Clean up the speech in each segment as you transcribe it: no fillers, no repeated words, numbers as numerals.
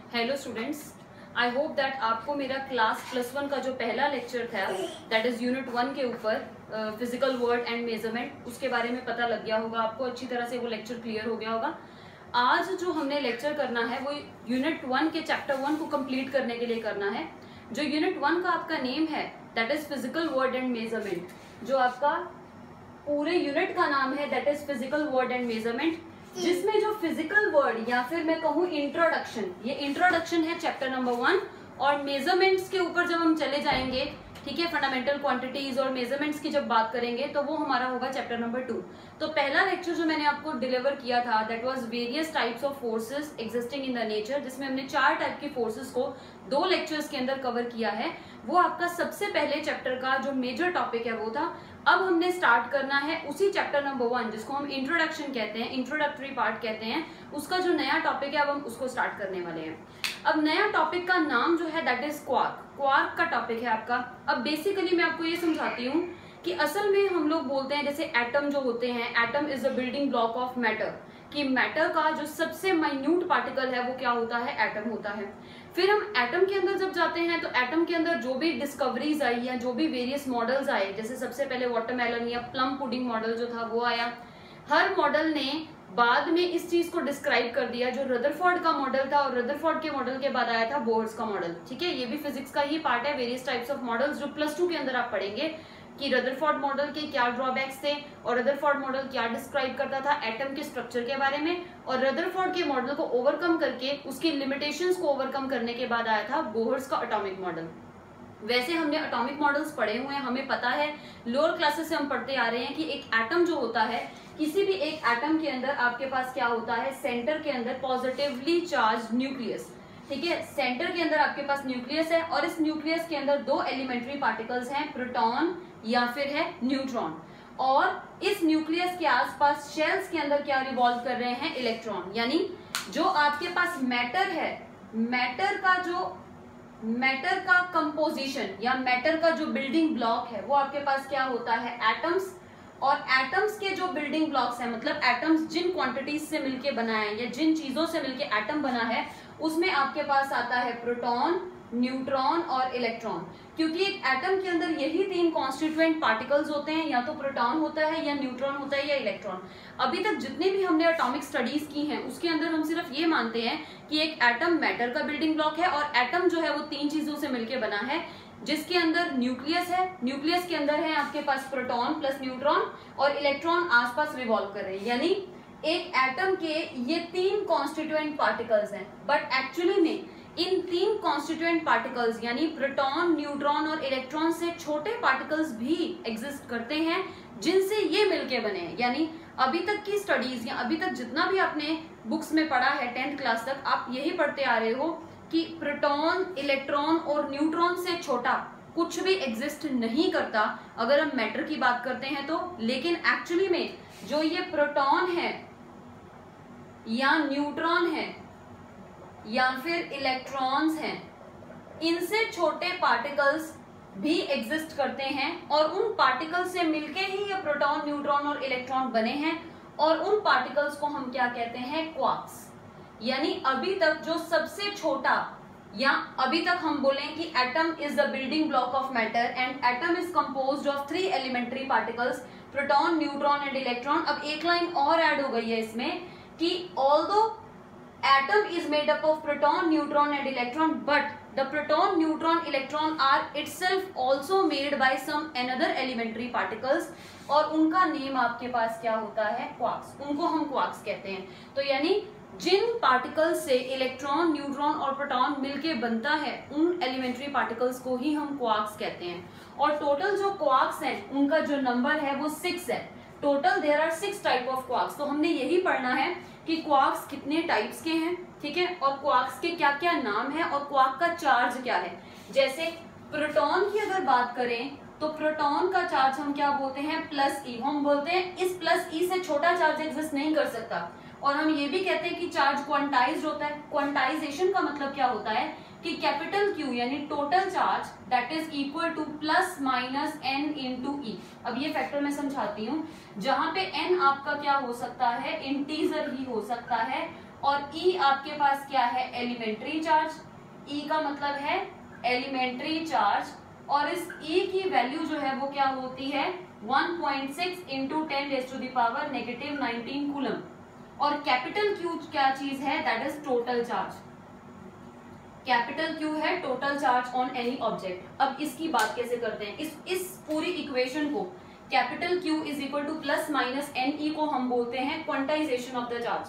Hello students, I hope that आपको मेरा class +1 का जो पहला लेक्चर था दैट इज यूनिट 1 के ऊपर फिजिकल वर्ड एंड मेजरमेंट उसके बारे में पता लग गया होगा। आपको अच्छी तरह से वो लेक्चर क्लियर हो गया होगा। आज जो हमने लेक्चर करना है वो यूनिट 1 के चैप्टर 1 को कंप्लीट करने के लिए करना है। जो यूनिट 1 का आपका नेम है that is physical word and measurement. जो आपका पूरे यूनिट का नाम है that is physical word and measurement, जिसमें जो फिजिकल वर्ड या फिर मैं कहूँ इंट्रोडक्शन, ये इंट्रोडक्शन है चैप्टर नंबर 1। और मेजरमेंट्स के ऊपर जब हम चले जाएंगे, ठीक है, फंडामेंटल क्वांटिटीज और मेजरमेंट्स की जब बात करेंगे तो वो हमारा होगा चैप्टर नंबर 2। तो पहला लेक्चर जो मैंने आपको डिलीवर किया था that was various types of forces existing in the nature, जिसमें हमने 4 टाइप की फोर्सेस को 2 लेक्चर्स के अंदर कवर किया है। वो आपका सबसे पहले चैप्टर का जो मेजर टॉपिक है वो था। अब हमने स्टार्ट करना है उसी चैप्टर नंबर 1 जिसको हम इंट्रोडक्शन कहते हैं, इंट्रोडक्टरी पार्ट कहते हैं, उसका जो नया टॉपिक है अब हम उसको स्टार्ट करने वाले हैं। अब नया टॉपिक का नाम जो है दैट इज क्वार्क। क्वार्क का टॉपिक है आपका। अब बेसिकली मैं आपको ये समझाती हूँ कि असल में हम लोग बोलते हैं जैसे एटम जो होते हैं, atom is a building block of matter, कि मैटर का जो सबसे माइन्यूट पार्टिकल है वो क्या होता है, एटम होता है। फिर हम एटम के अंदर जब जाते हैं तो एटम के अंदर जो भी डिस्कवरीज आई या जो भी वेरियस मॉडल्स आए, जैसे सबसे पहले वाटरमेलन या प्लम पुडिंग मॉडल जो था वो आया। हर मॉडल ने बाद में इस चीज को डिस्क्राइब कर दिया। जो रदरफोर्ड का मॉडल था और रदरफोर्ड के मॉडल के बाद आया था बोर्स का मॉडल, ठीक है, ये भी फिजिक्स का ही पार्ट है। वेरियस टाइप्स ऑफ मॉडल्स जो +2 के अंदर आप पढ़ेंगे कि रदरफोर्ड मॉडल के क्या ड्रॉबैक्स थे और रदरफोर्ड मॉडल क्या डिस्क्राइब करता था एटम के स्ट्रक्चर के बारे में, और रदरफोर्ड के मॉडल को ओवरकम करके उसकी लिमिटेशंस को ओवरकम करने के बाद आया था बोर्स का एटॉमिक मॉडल। वैसे हमने एटॉमिक मॉडल्स पढ़े हुए हैं, हमें पता है, लोअर क्लासेस से हम पढ़ते आ रहे हैं कि एक एटम जो होता है, किसी भी एक एटम के अंदर आपके पास क्या होता है, सेंटर के अंदर पॉजिटिवली चार्ज न्यूक्लियस, ठीक है, सेंटर के अंदर आपके पास न्यूक्लियस है और इस न्यूक्लियस के अंदर 2 एलिमेंट्री पार्टिकल्स हैं, प्रोटॉन या फिर है न्यूट्रॉन। और इस न्यूक्लियस के आसपास शेल्स के अंदर क्या रिवॉल्व कर रहे हैं, इलेक्ट्रॉन। यानी जो आपके पास मैटर है, मैटर का कंपोजिशन या मैटर का जो बिल्डिंग ब्लॉक है वो आपके पास क्या होता है, एटम्स। और एटम्स के जो बिल्डिंग ब्लॉक्स हैं, मतलब एटम्स जिन क्वांटिटीज से मिलके बना है या जिन चीजों से मिलके एटम बना है, उसमें आपके पास आता है प्रोटॉन, न्यूट्रॉन और इलेक्ट्रॉन। क्योंकि एक एटम के अंदर यही 3 कॉन्स्टिट्यूएंट पार्टिकल्स होते हैं, या तो प्रोटॉन होता है या न्यूट्रॉन होता है या इलेक्ट्रॉन। अभी तक जितने भी हमने एटॉमिक स्टडीज की हैं उसके अंदर हम सिर्फ ये मानते हैं कि एक एटम मैटर का बिल्डिंग ब्लॉक है और एटम जो है वो 3 चीजों से मिलकर बना है, जिसके अंदर न्यूक्लियस है, न्यूक्लियस के अंदर है आपके पास प्रोटॉन प्लस न्यूट्रॉन और इलेक्ट्रॉन आसपास रिवॉल्व कर रहे हैं। यानी एक एटम के ये 3 कॉन्स्टिट्यूएंट पार्टिकल्स हैं, बट एक्चुअली में इन 3 कॉन्स्टिट्यूएंट पार्टिकल्स यानी प्रोटॉन, न्यूट्रॉन और इलेक्ट्रॉन से छोटे पार्टिकल्स भी एग्जिस्ट करते हैं जिनसे ये मिलके बने हैं। यानी अभी तक की स्टडीज या अभी तक जितना भी आपने बुक्स में पढ़ा है 10th क्लास तक, आप यही पढ़ते आ रहे हो कि प्रोटॉन, इलेक्ट्रॉन और न्यूट्रॉन से छोटा कुछ भी एग्जिस्ट नहीं करता अगर हम मैटर की बात करते हैं तो। लेकिन एक्चुअली में जो ये प्रोटॉन है या न्यूट्रॉन है या फिर इलेक्ट्रॉन्स हैं, इनसे छोटे पार्टिकल्स भी एग्जिस्ट करते हैं और उन पार्टिकल्स से मिलके ही ये प्रोटॉन, न्यूट्रॉन और इलेक्ट्रॉन बने हैं। और उन पार्टिकल्स को हम क्या कहते हैं, क्वार्क्स। यानी अभी तक जो सबसे छोटा, या अभी तक हम बोलें कि atom is the building block of matter and atom is composed of 3 elementary particles, proton, neutron and electron. अब एक लाइन और ऐड हो गई है इसमें कि although atom is made up of proton, neutron and electron, but the proton, neutron, electron are itself also made by some another elementary particles और उनका नेम आपके पास क्या होता है, क्वार्क्स। उनको हम क्वार्क्स कहते हैं। तो यानी जिन पार्टिकल्स से इलेक्ट्रॉन, न्यूट्रॉन और प्रोटॉन मिलके बनता है उन एलिमेंट्री पार्टिकल्स को ही हम क्वार्क्स कहते हैं। और टोटल जो क्वार्क्स हैं उनका जो नंबर है वो 6 है। Total there are 6 type of quarks. तो हमने यही पढ़ना है कि क्वार्क्स कितने टाइप्स के हैं, ठीक है, और क्वार्क्स के क्या क्या नाम है और क्वार्क का चार्ज क्या है। जैसे प्रोटॉन की अगर बात करें तो प्रोटॉन का चार्ज हम क्या बोलते हैं, +E। हम बोलते हैं इस +E से छोटा चार्ज एग्जिस्ट नहीं कर सकता। और हम ये भी कहते हैं कि चार्ज क्वांटाइज्ड होता है। क्वांटाइजेशन का मतलब क्या होता है कि कैपिटल Q यानी total charge that is equal to +-n × E। अब ये फैक्टर मैं समझाती हूँ। जहां पे n आपका क्या हो सकता है, इंटीजर ही हो सकता है और ई आपके पास क्या है, एलिमेंट्री चार्ज। ई का मतलब है एलिमेंट्री चार्ज, और इस ई की वैल्यू जो है वो क्या होती है 1.6 इंटू 10⁻⁻⁻19 कूलम। और कैपिटल क्यू क्या चीज है, that is total charge. Capital Q है total charge on any object. अब इसकी बात कैसे करते हैं, इस पूरी इक्वेशन को capital Q is equal to plus minus N E को हम बोलते हैं क्वांटाइजेशन ऑफ द चार्ज।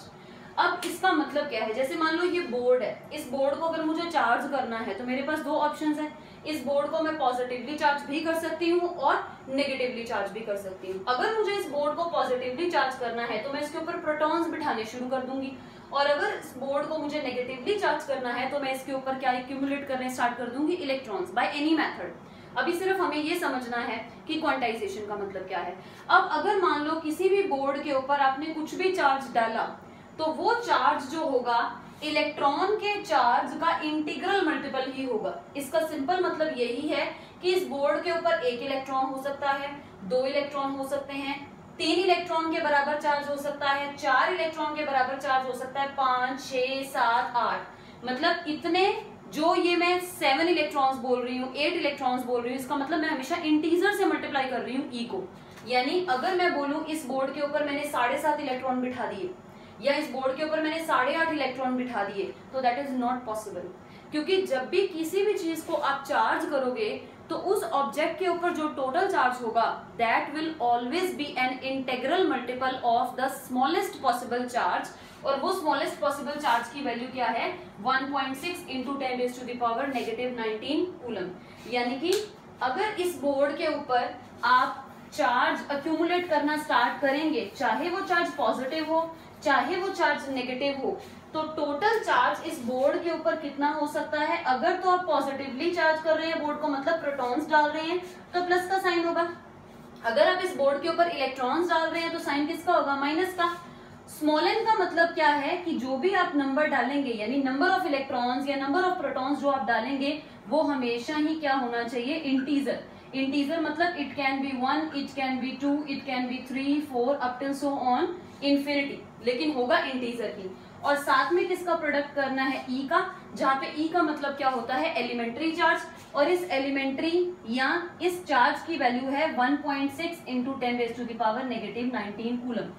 अब इसका मतलब क्या है, जैसे मान लो ये बोर्ड है, इस बोर्ड को अगर मुझे चार्ज करना है तो मेरे पास दो ऑप्शंस है। इस बोर्ड को मैं पॉजिटिवली चार्ज भी कर सकती हूँ और नेगेटिवली चार्ज भी कर सकती हूँ। अगर मुझे इस बोर्ड को पॉजिटिवली चार्ज करना है तो मैं इसके ऊपर प्रोटॉन्स बिठाने शुरू कर दूंगी, और अगर इस बोर्ड को मुझे नेगेटिवली चार्ज करना है तो मैं इसके ऊपर क्या एक्यूमुलेट करने स्टार्ट कर दूंगी, इलेक्ट्रॉन्स, बाय एनी मेथड। अभी सिर्फ हमें ये समझना है कि क्वांटाइजेशन का मतलब क्या है। अब अगर मान लो किसी भी बोर्ड के ऊपर आपने कुछ भी चार्ज डाला तो वो चार्ज जो होगा इलेक्ट्रॉन के चार्ज का इंटीग्रल मल्टीपल ही होगा। इसका सिंपल मतलब यही है कि इस बोर्ड के ऊपर एक इलेक्ट्रॉन हो सकता है, दो इलेक्ट्रॉन हो सकते हैं, 3 इलेक्ट्रॉन के बराबर चार्ज हो सकता है, 4 इलेक्ट्रॉन के बराबर चार्ज हो सकता है, 5, 6, 7, 8, मतलब इतने, जो ये मैं 7 इलेक्ट्रॉन्स बोल रही हूँ, 8 इलेक्ट्रॉन्स बोल रही हूँ, इसका मतलब मैं हमेशा इंटीजर से मल्टीप्लाई कर रही हूँ ई को। यानी अगर मैं बोलूं इस बोर्ड के ऊपर मैंने 7.5 इलेक्ट्रॉन बिठा दिए, या इस बोर्ड के ऊपर मैंने 8.5 इलेक्ट्रॉन बिठा दिए, तो दैट इज नॉट पॉसिबल। क्योंकि जब भी किसी भी चीज को आप चार्ज करोगे तो उस ऑब्जेक्ट के ऊपर जो टोटल चार्ज होगा that will always be an integral multiple of the smallest possible charge, और वो स्मॉलेस्ट पॉसिबल चार्ज की वैल्यू क्या है 1.6 इंटू 10⁻⁻⁻19 कूलम। यानी कि अगर इस बोर्ड के ऊपर आप चार्ज अक्यूमुलेट करना स्टार्ट करेंगे, चाहे वो चार्ज पॉजिटिव हो चाहे वो चार्ज नेगेटिव हो, तो टोटल चार्ज इस बोर्ड के ऊपर कितना हो सकता है। अगर तो आप पॉजिटिवली चार्ज कर रहे हैं बोर्ड को, मतलब प्रोटॉन्स डाल रहे हैं, तो प्लस का साइन होगा। अगर आप इस बोर्ड के ऊपर इलेक्ट्रॉन्स डाल रहे हैं तो साइन किसका होगा, माइनस का। स्मॉल एन का मतलब क्या है कि जो भी आप नंबर डालेंगे, यानी नंबर ऑफ इलेक्ट्रॉन्स या नंबर ऑफ प्रोटॉन्स जो आप डालेंगे वो हमेशा ही क्या होना चाहिए, इंटीजर। इंटीजर मतलब it can B 1, it can B 2, it can B 3, 4 up till so on infinity, लेकिन होगा इंटीजर ही। और साथ में किसका प्रोडक्ट करना है, ई का, जहां पे ई का मतलब क्या होता है, एलिमेंट्री चार्ज। और इस एलिमेंट्री या इस चार्ज की वैल्यू है 1.6 इंटू 10⁻⁻⁻19 कूलम।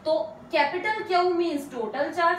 तो capital Q means total charge.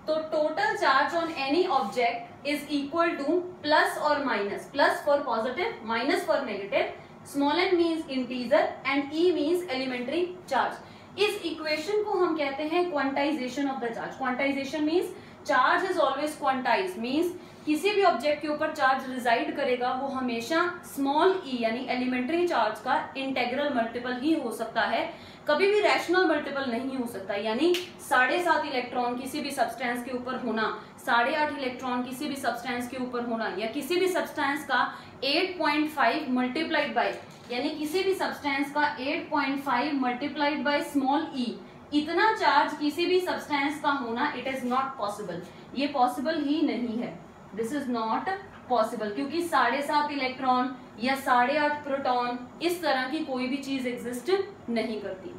तो total charge on any object is equal to plus और minus, plus for positive, minus for negative, small N means integer and E means elementary charge. इस equation को हम कहते हैं quantization of the charge. Quantization means charge is always quantize, means किसी भी object के ऊपर चार्ज रिजाइड करेगा वो हमेशा स्मॉल ई यानी एलिमेंट्री चार्ज का इंटेग्रल मल्टीपल ही हो सकता है, कभी भी रैशनल मल्टीपल नहीं हो सकता। यानी 7.5 इलेक्ट्रॉन किसी भी सब्सटेंस के ऊपर होना, 8.5 इलेक्ट्रॉन किसी भी सब्सटेंस के ऊपर होना, या किसी भी सब्सटेंस का 8.5 मल्टीप्लाइड बाय, यानी किसी भी सब्सटेंस का 8.5 मल्टीप्लाइड बाय स्मॉल ई, इतना चार्ज किसी भी सब्सटेंस का होना, इट इज नॉट पॉसिबल। ये पॉसिबल ही नहीं है, दिस इज नॉट पॉसिबल, क्योंकि 7.5 इलेक्ट्रॉन या 8.5 प्रोटॉन इस तरह की कोई भी चीज एग्जिस्ट नहीं करती।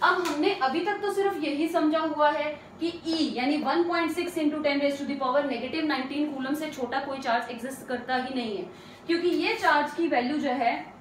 अब हमने अभी तक तो सिर्फ यही समझा हुआ है कि E यानी 1.6 इंटू 10⁻⁻⁻19 कूलम से छोटा कोई चार्ज एग्जिस्ट करता ही नहीं है, क्योंकि ये चार्ज की वैल्यू जो है,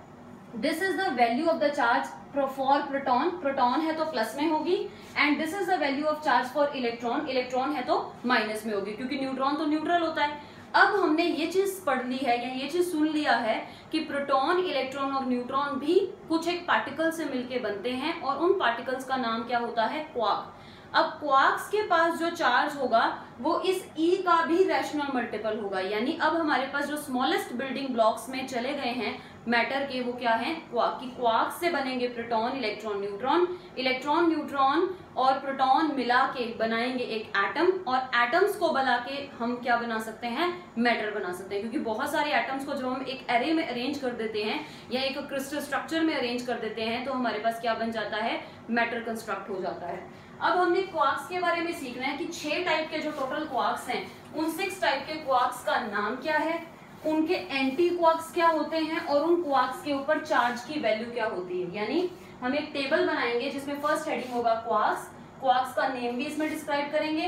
this is the value of the charge for proton, proton है तो प्लस में होगी, and this is the value of charge for electron, electron है तो माइनस में होगी, क्योंकि न्यूट्रॉन तो न्यूट्रल होता है। अब हमने ये चीज पढ़ ली है या ये चीज सुन लिया है कि प्रोटॉन, इलेक्ट्रॉन और न्यूट्रॉन भी कुछ एक पार्टिकल से मिलके बनते हैं, और उन पार्टिकल्स का नाम क्या होता है, क्वार्क। अब क्वार्क्स के पास जो चार्ज होगा वो इस ई का भी रैशनल मल्टीपल होगा। यानी अब हमारे पास जो स्मॉलेस्ट बिल्डिंग ब्लॉक्स में चले गए हैं मैटर के, वो क्या है, क्वार्क। की क्वार्क से बनेंगे proton, electron, neutron, electron, neutron और प्रोटॉन मिला के बनाएंगे एक एटम, और एटम्स को बना के हम क्या बना सकते हैं, मैटर बना सकते हैं। क्योंकि बहुत सारे एटम्स को जब हम एक एरे में अरेंज कर देते हैं या एक क्रिस्टल स्ट्रक्चर में अरेंज कर देते हैं तो हमारे पास क्या बन जाता है, मैटर कंस्ट्रक्ट हो जाता है। अब हमने क्वार्क्स के बारे में सीखना है कि 6 टाइप के जो टोटल क्वार्क्स हैं, उन 6 टाइप के क्वार्क्स का नाम क्या है, उनके एंटी क्वार्क्स क्या होते हैं, और उन क्वार्क्स के ऊपर चार्ज की वैल्यू क्या होती है। यानी हम एक टेबल बनाएंगे जिसमें फर्स्ट हेडिंग होगा क्वार्क्स, क्वार्क्स का नेम भी इसमें डिस्क्राइब करेंगे,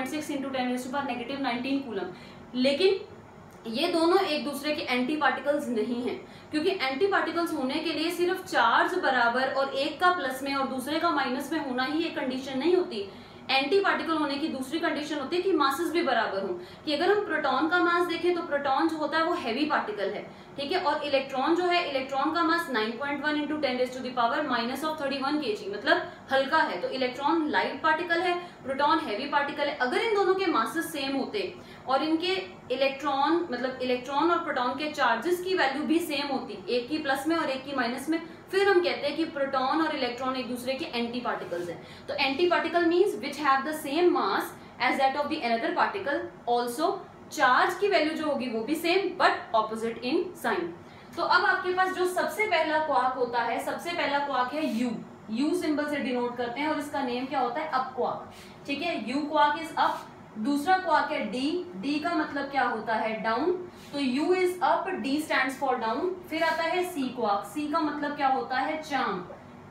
0.6 इंटू 10⁻⁻⁻19 कूलम। लेकिन ये दोनों एक दूसरे के एंटी पार्टिकल्स नहीं हैं, क्योंकि एंटी पार्टिकल्स होने के लिए सिर्फ चार्ज बराबर और एक का प्लस में और दूसरे का माइनस में होना ही एक कंडीशन नहीं होती। एंटी पार्टिकल होने की दूसरी कंडीशन होती है कि मासेस भी बराबर हों। कि अगर हम प्रोटॉन का मास देखें तो प्रोटॉन जो होता है वो हैवी पार्टिकल है, ठीक है, और इलेक्ट्रॉन जो है, इलेक्ट्रॉन का मास 9.1 इंटू 10⁻⁻⁻31 kg, मतलब हल्का है। तो इलेक्ट्रॉन लाइट पार्टिकल है, प्रोटॉन हैवी पार्टिकल है। अगर इन दोनों के मासेस सेम होते और इनके इलेक्ट्रॉन मतलब इलेक्ट्रॉन और प्रोटॉन के चार्जेस की वैल्यू भी सेम होती, एक की प्लस में और एक की माइनस में, फिर हम कहते हैं कि प्रोटॉन और इलेक्ट्रॉन एक दूसरे के एंटी पार्टिकल्स हैं। तो anti particle means which have the same mass as that of the another particle, also charge की वैल्यू जो होगी वो भी same but opposite in sign. तो अब आपके पास जो सबसे पहला क्वार्क होता है, सबसे पहला क्वार्क है यू। यू सिंबल से डिनोट करते हैं और इसका नेम क्या होता है, अप क्वार्क, ठीक है। You quark is up. दूसरा क्वार्क है डी। डी का मतलब क्या होता है, डाउन। तो you is up, D stands for down. फिर आता है सी क्वार्क। सी का मतलब क्या होता है, चार्म।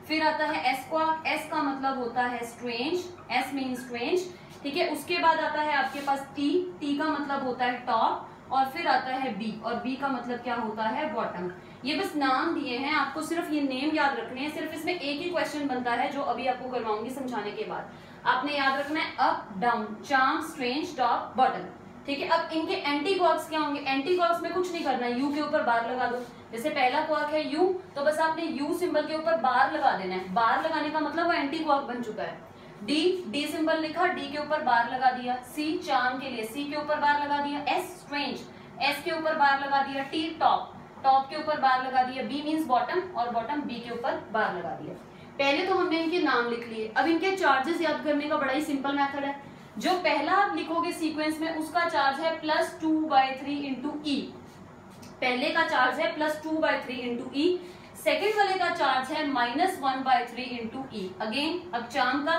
फिर आता है एस क्वार्क। एस का मतलब होता है स्ट्रेंज, एस मीन स्ट्रेंज, ठीक है। उसके बाद आता है आपके पास टी। टी का मतलब होता है टॉप। और फिर आता है बी, और बी का मतलब क्या होता है, बॉटम। ये बस नाम दिए हैं, आपको सिर्फ ये नेम याद रखने हैं। सिर्फ इसमें एक ही क्वेश्चन बनता है जो अभी आपको करवाऊंगी समझाने के बाद। आपने याद रखना है up, down, charm, strange, top, bottom, ठीक है। अब इनके एंटी क्वार्क्स क्या होंगे। एंटी क्वार्क्स में कुछ नहीं करना, यू के ऊपर बार लगा दो। जैसे पहला क्वार्क है यू, तो बस आपने यू सिंबल के ऊपर बार लगा देना है। बार लगाने का मतलब वो एंटी क्वार्क बन चुका है। डी, डी सिंबल लिखा, डी के ऊपर बार लगा दिया। सी चार्म के लिए सी के ऊपर बार लगा दिया। एस स्ट्रेंज, एस के ऊपर बार लगा दिया। टी टॉप, टॉप के ऊपर बार लगा दिया। बी मींस बॉटम, और बॉटम बी के ऊपर बार लगा दिया। पहले तो हमने इनके नाम लिख लिए। अब इनके चार्जेस याद करने का बड़ा ही सिंपल मेथड है। जो पहला आप लिखोगे सीक्वेंस में उसका चार्ज है +2/3 इंटू ई। पहले का चार्ज है +2/3 इंटू ई। सेकेंड वाले का चार्ज है -1/3 इंटू ई। अगेन अब चार्म का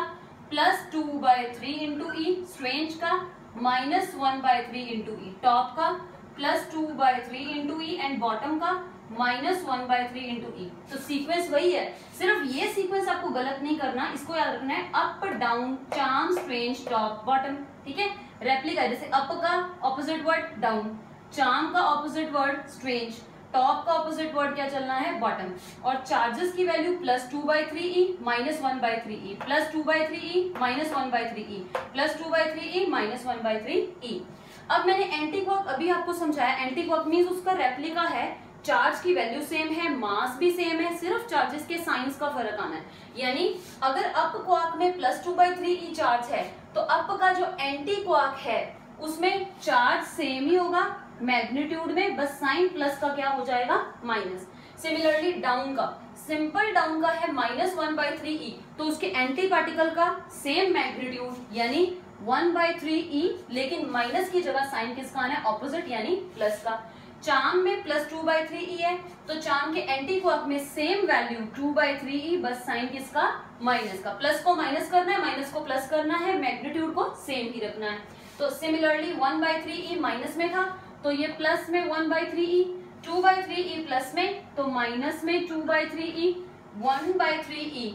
+2/3 इंटू ई, स्ट्रेंज का -1/3 इंटू ई, टॉप का +2/3 इंटू ई एंड बॉटम का -1/3 इंटू ई। तो सीक्वेंस वही है, सिर्फ ये सीक्वेंस आपको गलत नहीं करना, इसको याद रखना है up, down, charm, strange, top, bottom, ठीक है। रेप्लिका, जैसे अप का ऑपोजिट वर्ड डाउन, चार्म का ऑपोजिट वर्ड स्ट्रेंज, टॉप का ऑपोजिट वर्ड क्या चलना है, बॉटम। और चार्जेस की वैल्यू +2/3 ई, -1/3 ई, +2/3 ई, -1/3 ई, +2/3 ई, -1/3 ई। अब मैंने एंटी क्वार्क अभी आपको समझाया। एंटी क्वार्क मींस उसका रेप्लिका है, चार्ज की वैल्यू सेम है, मास भी सेम है, सिर्फ चार्जेस के साइंस का फर्क आना है। यानी अगर अप क्वार्क में +2/3 ई चार्ज है तो अप का जो एंटी क्वार्क है उसमें चार्ज सेम ही होगा मैग्नीट्यूड में, बस साइन प्लस का क्या हो जाएगा, माइनस। सिमिलरली डाउन का, सिंपल डाउन का है -1/3 ई, तो उसके एंटी पार्टिकल का सेम मैग्नीट्यूड यानी 1/3 ई, लेकिन माइनस की जगह साइन किसका आना है, ऑपोजिट यानी प्लस का। चार्म में +2/3 ई है तो चार्म के एंटी क्वार्क में सेम वैल्यू 2/3 ई, बस साइन किसका, माइनस का। प्लस को माइनस करना है, माइनस को प्लस करना है, मैग्नीट्यूड को सेम ही रखना है। तो सिमिलरली 1/3 ई माइनस में था तो ये प्लस में 1/3 ई, 2/3 ई प्लस में तो माइनस में 2/3 ई, 1/3 ई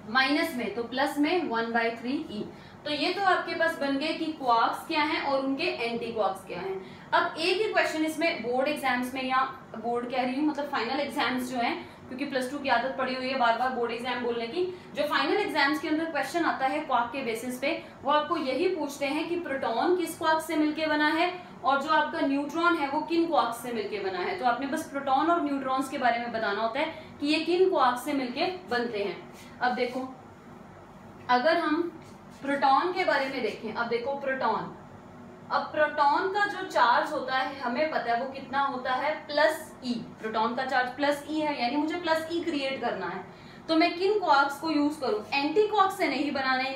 माइनस में तो प्लस में 1/3 ई। तो ये तो आपके पास बन गए कि क्वार्क्स क्या हैं और उनके एंटी क्वार्क्स क्या हैं। अब एक ही क्वेश्चन इसमें बोर्ड एग्जाम्स में, या बोर्ड कह रही हूँ मतलब फाइनल एग्जाम्स जो हैं, क्योंकि +2 की आदत पड़ी हुई है बार बार बोर्ड एग्जाम बोलने की, जो फाइनल एग्जाम्स के अंदर क्वेश्चन आता है क्वार्क के बेसिस पे, वो आपको यही पूछते हैं कि प्रोटॉन किस क्वार्क से मिलके बना है और जो आपका न्यूट्रॉन है वो किन क्वार्क से मिलके बना है। तो आपने बस प्रोटॉन और न्यूट्रॉन्स के बारे में बताना होता है कि ये किन क्वार्क से मिलके बनते हैं। अब देखो, अगर हम प्रोटॉन के बारे में देखें, अब देखो प्रोटॉन, अब प्रोटॉन का जो चार्ज होता है हमें पता है वो कितना होता है, +E। प्रोटॉन का चार्ज +E है, यानी मुझे +E क्रिएट करना है। तो मैं किन क्वार्क्स को यूज करूं? एंटी क्वार्क से नहीं बनाना है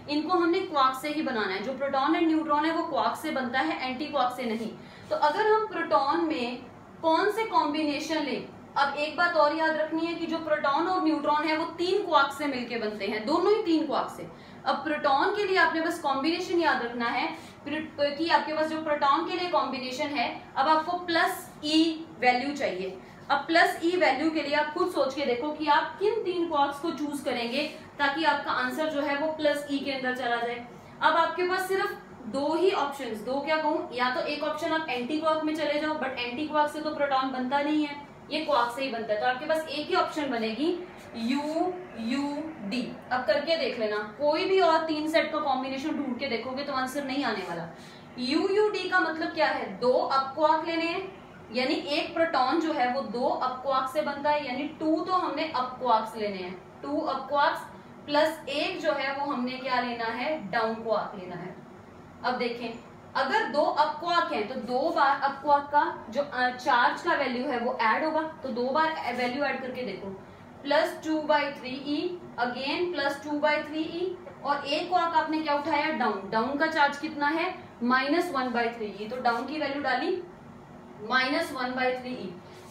इनको हमने क्वार्क से ही बनाना है। जो प्रोटॉन एंड न्यूट्रॉन है वो क्वार्क से बनता है, एंटी क्वार्क से नहीं। तो अगर हम प्रोटॉन में कौन से कॉम्बिनेशन लें, अब एक बात और याद रखनी है कि जो प्रोटॉन और न्यूट्रॉन है वो 3 क्वार्क से मिलके बनते हैं, दोनों ही 3 क्वार्क से। अब प्रोटॉन के लिए आपने बस कॉम्बिनेशन याद रखना है कि आपके पास जो प्रोटॉन के लिए कॉम्बिनेशन है, अब आपको प्लस ई वैल्यू चाहिए। अब प्लस ई वैल्यू के लिए आप खुद सोच के देखो कि आप किन 3 क्वार्क्स को चूज करेंगे ताकि आपका आंसर जो है वो प्लस ई के अंदर चला जाए। अब आपके पास सिर्फ 2 ही ऑप्शंस, 2 क्या कहूं, या तो एक ऑप्शन आप एंटी क्वार्क में चले जाओ, बट एंटी क्वार्क से तो प्रोटॉन बनता नहीं है, ये क्वार्क से ही बनता है। तो आपके पास एक ही ऑप्शन बनेगी यू यू डी। अब करके देख लेना, कोई भी और 3 सेट का कॉम्बिनेशन ढूंढ के देखोगे तो आंसर नहीं आने वाला। यू यू डी का मतलब क्या है, 2 अप क्वार्क लेने हैं, यानी एक प्रोटॉन जो है वो 2 अप क्वार्क से बनता है, यानी 2 तो हमने अप क्वार्क्स लेने हैं, 2 अप क्वार्क्स प्लस 1 जो है वो हमने क्या लेना है, डाउन क्वार्क लेना है। अब देखें, अगर 2 अप क्वार्क है तो 2 बार अप क्वार्क का जो चार्ज का वैल्यू है वो ऐड होगा, तो 2 बार वैल्यू ऐड करके देखो, plus 2/3e again plus 2/3e, और एक क्वार्क आपने क्या उठाया, डाउन, डाउन का चार्ज कितना है, -1/3e, तो डाउन की वैल्यू डाली -1/3e।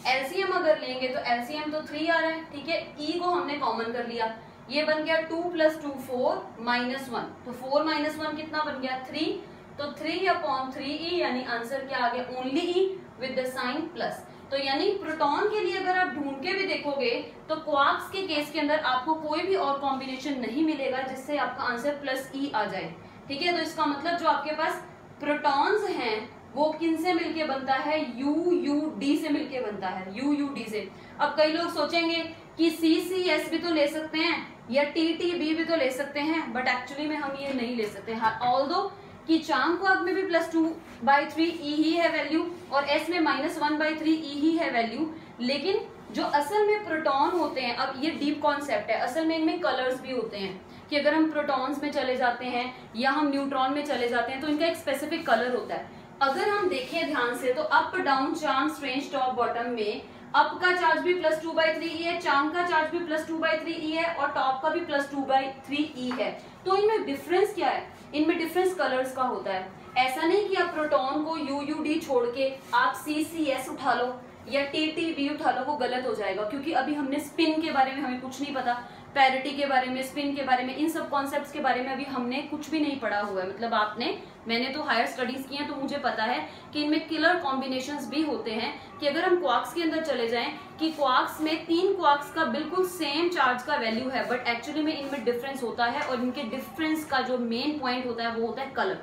एलसीएम अगर लेंगे तो एलसीएम तो 3 आ रहा है, ठीक है, ई को हमने कॉमन कर लिया, ये बन गया 2 + 2 4 -1, तो 4 - 1 कितना बन गया 3, तो 3/3e, यानी आंसर क्या आ गया, only e with the sign plus. तो यानी प्रोटॉन के लिए अगर आप ढूंढ के भी देखोगे तो क्वार्क्स के केस के अंदर आपको कोई भी और कॉम्बिनेशन नहीं मिलेगा जिससे आपका आंसर प्लस ई आ जाए, ठीक है। तो इसका मतलब जो आपके पास प्रोटॉन्स हैं वो किन से मिलके बनता है, यू यू डी से मिलके बनता है, यू यू डी से। अब कई लोग सोचेंगे कि सी सी एस भी तो ले सकते हैं या टी टी बी भी तो ले सकते हैं, बट एक्चुअली में हम ये नहीं ले सकते। ऑल्दो कि चार्म क्वार्क में भी +2/3e ही है वैल्यू और s में -1/3e ही है वैल्यू, लेकिन जो असल में प्रोटॉन होते हैं, अब ये डीप कॉन्सेप्ट है, असल में इनमें कलर्स भी होते हैं कि अगर हम प्रोटॉन्स में चले जाते हैं या हम न्यूट्रॉन में चले जाते हैं तो इनका एक स्पेसिफिक कलर होता है। अगर हम देखें ध्यान से तो up down charm strange top bottom में अप का चार्ज भी +2/3e है, चार्म का चार्ज भी +2/3e है और टॉप का भी +2/3e है। तो इनमें डिफरेंस क्या है, इनमें डिफरेंस कलर्स का होता है। ऐसा नहीं कि आप प्रोटॉन को UUD छोड़ के आप CCS उठा लो या TTB उठा लो, वो गलत हो जाएगा, क्योंकि अभी हमने स्पिन के बारे में हमें कुछ नहीं पता, पैरिटी के बारे में, स्पिन के बारे में, इन सब कॉन्सेप्ट्स के बारे में अभी हमने कुछ भी नहीं पढ़ा हुआ है। मतलब मैंने तो हायर स्टडीज की हैं तो मुझे पता है कि इनमें किलर कॉम्बिनेशंस भी होते हैं कि अगर हम क्वार्क्स के अंदर चले जाएं कि क्वार्क्स में 3 क्वार्क्स का बिल्कुल सेम चार्ज का वैल्यू है, बट एक्चुअली में इनमें डिफरेंस होता है और इनके डिफरेंस का जो मेन पॉइंट होता है वो होता है कलर।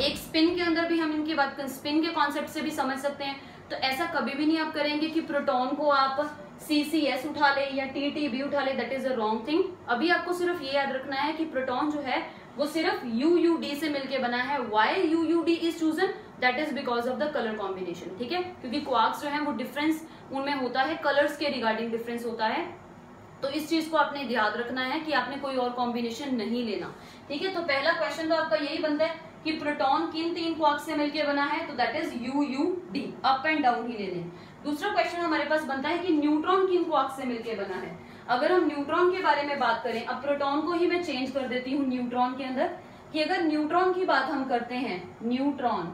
एक स्पिन के अंदर भी हम इनकी बात करें, स्पिन के कॉन्सेप्ट से भी समझ सकते हैं। तो ऐसा कभी भी नहीं आप करेंगे कि प्रोटॉन को आप CCS उठा ले या TTB उठा ले, that is a wrong thing. अभी आपको सिर्फ ये याद रखना है कि प्रोटॉन जो है वो सिर्फ UUD से मिलके बना है। Why UUD is chosen, that is because of the colour combination, ठीक है, क्योंकि क्वार्क्स जो है वो डिफरेंस उनमें होता है, कलर्स के रिगार्डिंग डिफरेंस होता है। तो इस चीज को आपने याद रखना है कि आपने कोई और कॉम्बिनेशन नहीं लेना, ठीक है। तो पहला क्वेश्चन तो आपका यही बनता है कि प्रोटॉन किन 3 क्वार्क से मिलके बना है, तो that is UUD, up and down ही लेने। दूसरा क्वेश्चन हमारे पास बनता है कि न्यूट्रॉन किन क्वार्क से मिलके बना है। अगर हम न्यूट्रॉन के बारे में बात करें, अब प्रोटॉन को ही मैं चेंज कर देती हूँ न्यूट्रॉन के अंदर, कि अगर न्यूट्रॉन की बात हम करते हैं, न्यूट्रॉन,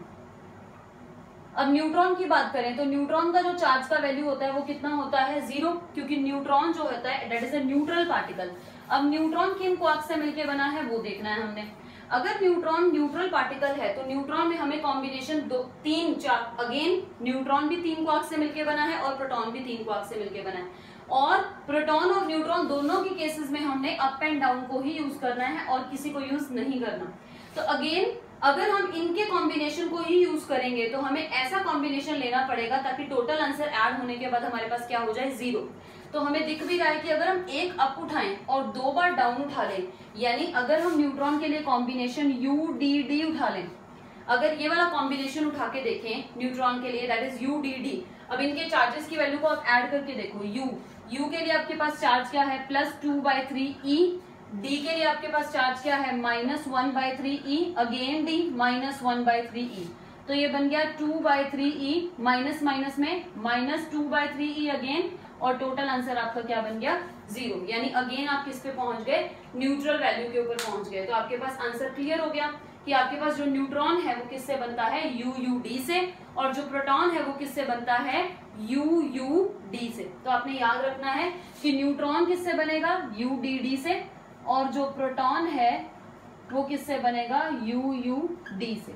अब न्यूट्रॉन की बात करें तो न्यूट्रॉन का जो चार्ज का वैल्यू होता है वो कितना होता है, 0, क्योंकि न्यूट्रॉन जो होता है that is a neutral particle. अब न्यूट्रॉन किन क्वार्क से मिलके बना है वो देखना है हमने। अगर न्यूट्रॉन न्यूट्रल पार्टिकल है तो न्यूट्रॉन में हमें कॉम्बिनेशन 2 3 4, अगेन न्यूट्रॉन भी 3 क्वार्क से मिलके बना है और प्रोटॉन भी 3 क्वार्क से मिलके बना है, और प्रोटॉन और न्यूट्रॉन दोनों के केसेस में हमने अप एंड डाउन को ही यूज करना है और किसी को यूज नहीं करना। तो अगेन अगर हम इनके कॉम्बिनेशन को ही यूज करेंगे तो हमें ऐसा कॉम्बिनेशन लेना पड़ेगा ताकि टोटल आंसर ऐड होने के बाद हमारे पास क्या हो जाए, 0। तो हमें दिख भी रहा है कि अगर हम एक अप उठाएं और 2 बार डाउन उठा लें, यानी अगर हम न्यूट्रॉन के लिए कॉम्बिनेशन UDD उठा लें, अगर ये वाला कॉम्बिनेशन उठा के देखें न्यूट्रॉन के लिए, दैट इज UDD। अब इनके चार्जेस की वैल्यू को आप ऐड करके देखो, U के लिए आपके पास चार्ज क्या है, +2/3e, D के लिए आपके पास चार्ज क्या है, -1/3e, अगेन D -1/3e, तो ये बन गया 2/3e, माइनस माइनस में -2/3e अगेन, और टोटल आंसर आपका क्या बन गया 0। यानी अगेन आप किस पे पहुंच गए, न्यूट्रल वैल्यू के ऊपर पहुंच गए। तो आपके पास आंसर क्लियर हो गया कि आपके पास जो न्यूट्रॉन है वो किससे बनता है, UUD से, और जो प्रोटॉन है वो किससे बनता है, UUD से। तो आपने याद रखना है कि न्यूट्रॉन किससे बनेगा, UDD से, और जो प्रोटॉन है वो किससे बनेगा, UUD से।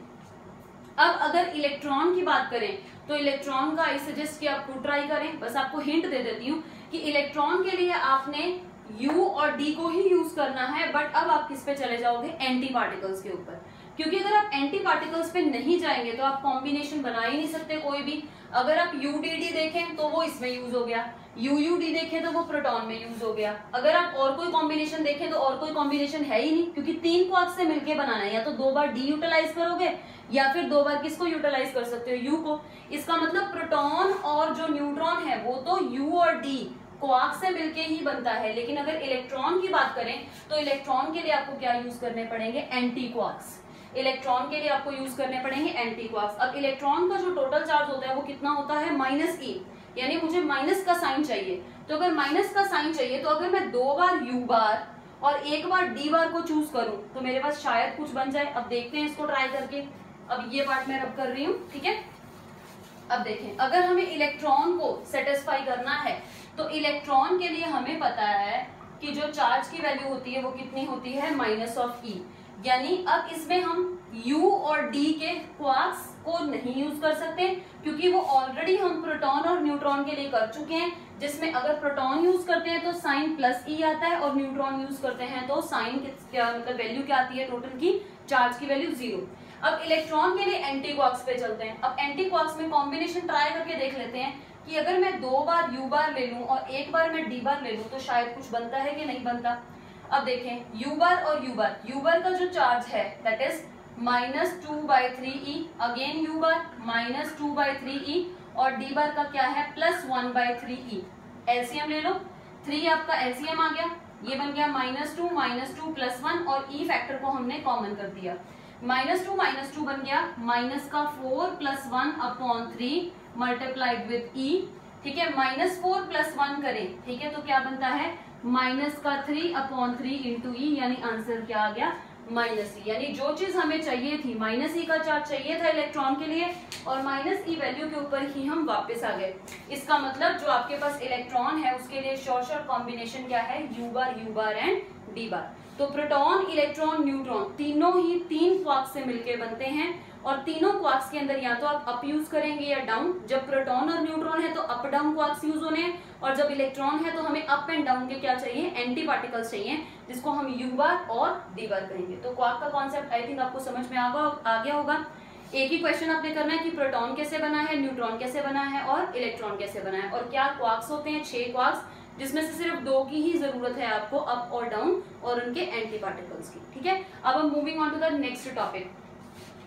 अब अगर इलेक्ट्रॉन की बात करें तो इलेक्ट्रॉन का आई सजेस्ट कि आप खुद ट्राई करें। बस आपको हिंट दे देती हूँ कि इलेक्ट्रॉन के लिए आपने U और D को ही यूज करना है, बट अब आप किस पे चले जाओगे, एंटी पार्टिकल्स के ऊपर। क्योंकि अगर आप एंटी पार्टिकल्स पे नहीं जाएंगे तो आप कॉम्बिनेशन बना ही नहीं सकते कोई भी। अगर आप UDD देखें तो वो इसमें यूज हो गया, UUD देखें तो वो प्रोटॉन में यूज हो गया। अगर आप और कोई कॉम्बिनेशन देखें तो और कोई कॉम्बिनेशन है ही नहीं, क्योंकि 3 क्वार्क्स से मिलकर बनाना है। या तो 2 बार D यूटिलाइज करोगे या फिर 2 बार किसको यूटिलाइज कर सकते हो, U को। इसका मतलब प्रोटॉन और जो न्यूट्रॉन है वो तो U और D क्वार्क से मिलके ही बनता है। लेकिन अगर इलेक्ट्रॉन की बात करें तो इलेक्ट्रॉन के लिए आपको क्या यूज करने पड़ेंगे, एंटी क्वार्क्स। इलेक्ट्रॉन के लिए आपको यूज करने पड़ेंगे एंटी क्वार्क्स। अब इलेक्ट्रॉन का जो टोटल चार्ज होता है वो कितना होता है, -e, यानी मुझे माइनस का साइन चाहिए। तो अगर माइनस का साइन चाहिए तो अगर मैं 2 बार U बार और 1 बार D बार को चूज करूं तो मेरे पास शायद कुछ बन जाए। अब देखते हैं इसको ट्राई करके। अब ये पार्ट मैं रब कर रही हूँ, ठीक है। अब देखें, अगर हमें इलेक्ट्रॉन को सेटिस्फाई करना है तो इलेक्ट्रॉन के लिए हमें पता है कि जो चार्ज की वैल्यू होती है वो कितनी होती है, -e। यानी अब इसमें हम U और D के क्वार्क्स को नहीं यूज कर सकते, क्योंकि वो ऑलरेडी हम प्रोटॉन और न्यूट्रॉन के लिए कर चुके हैं, जिसमें अगर प्रोटॉन यूज करते हैं तो साइन +e आता है और न्यूट्रॉन यूज करते हैं तो साइन क्या मतलब वैल्यू क्या आती है टोटल की, चार्ज की वैल्यू 0। अब इलेक्ट्रॉन के लिए एंटी क्वार्क्स पे चलते हैं। अब एंटी क्वार्क्स में कॉम्बिनेशन ट्राई करके देख लेते हैं कि अगर मैं 2 बार U बार ले लूं और 1 बार मैं D बार ले लूं तो शायद कुछ बनता है कि नहीं बनता। अब देखें, U बार और U बार का जो चार्ज है that is -2/3e, again U bar -2/3e, और D बार का क्या है, +1/3e। एलसीएम ले लो, 3 आपका एलसीएम आ गया, ये बन गया -2 +1, और E फैक्टर को हमने कॉमन कर दिया। -2 बन गया -4 + 1/3 मल्टीप्लाइड विद E, ठीक है। -4 + 1 करें, ठीक है, तो क्या बनता है, -3/3 इंटू E, यानी आंसर क्या आ गया, -e। यानी जो चीज हमें चाहिए थी, -e का चार्ज चाहिए था इलेक्ट्रॉन के लिए, और -e वैल्यू के ऊपर ही हम वापस आ गए। इसका मतलब जो आपके पास इलेक्ट्रॉन है उसके लिए शॉर्ट कॉम्बिनेशन क्या है, U बार एंड D बार। तो प्रोटॉन, इलेक्ट्रॉन, न्यूट्रॉन तीनों ही 3 क्वार्क्स से मिलकर बनते हैं, और तीनों क्वार्क्स के अंदर या तो आप अप यूज करेंगे या डाउन। जब प्रोटॉन और न्यूट्रॉन है तो अप डाउन क्वार्क्स यूज होने हैं, और जब इलेक्ट्रॉन है तो हमें अप एंड डाउन के क्या चाहिए, एंटी पार्टिकल्स चाहिए, जिसको हम U बार और D बार कहेंगे। तो क्वार्क का कॉन्सेप्ट आई थिंक आपको समझ में आ गया होगा। एक ही क्वेश्चन आपने करना है कि प्रोटॉन कैसे बना है, न्यूट्रॉन कैसे बना है और इलेक्ट्रॉन कैसे बना है, और क्या क्वार्क्स होते हैं, 6 क्वार्क्स, जिसमें से सिर्फ 2 की ही जरूरत है आपको, अप और डाउन, और उनके एंटी पार्टिकल्स की, ठीक है। अब हम moving on to the next topic.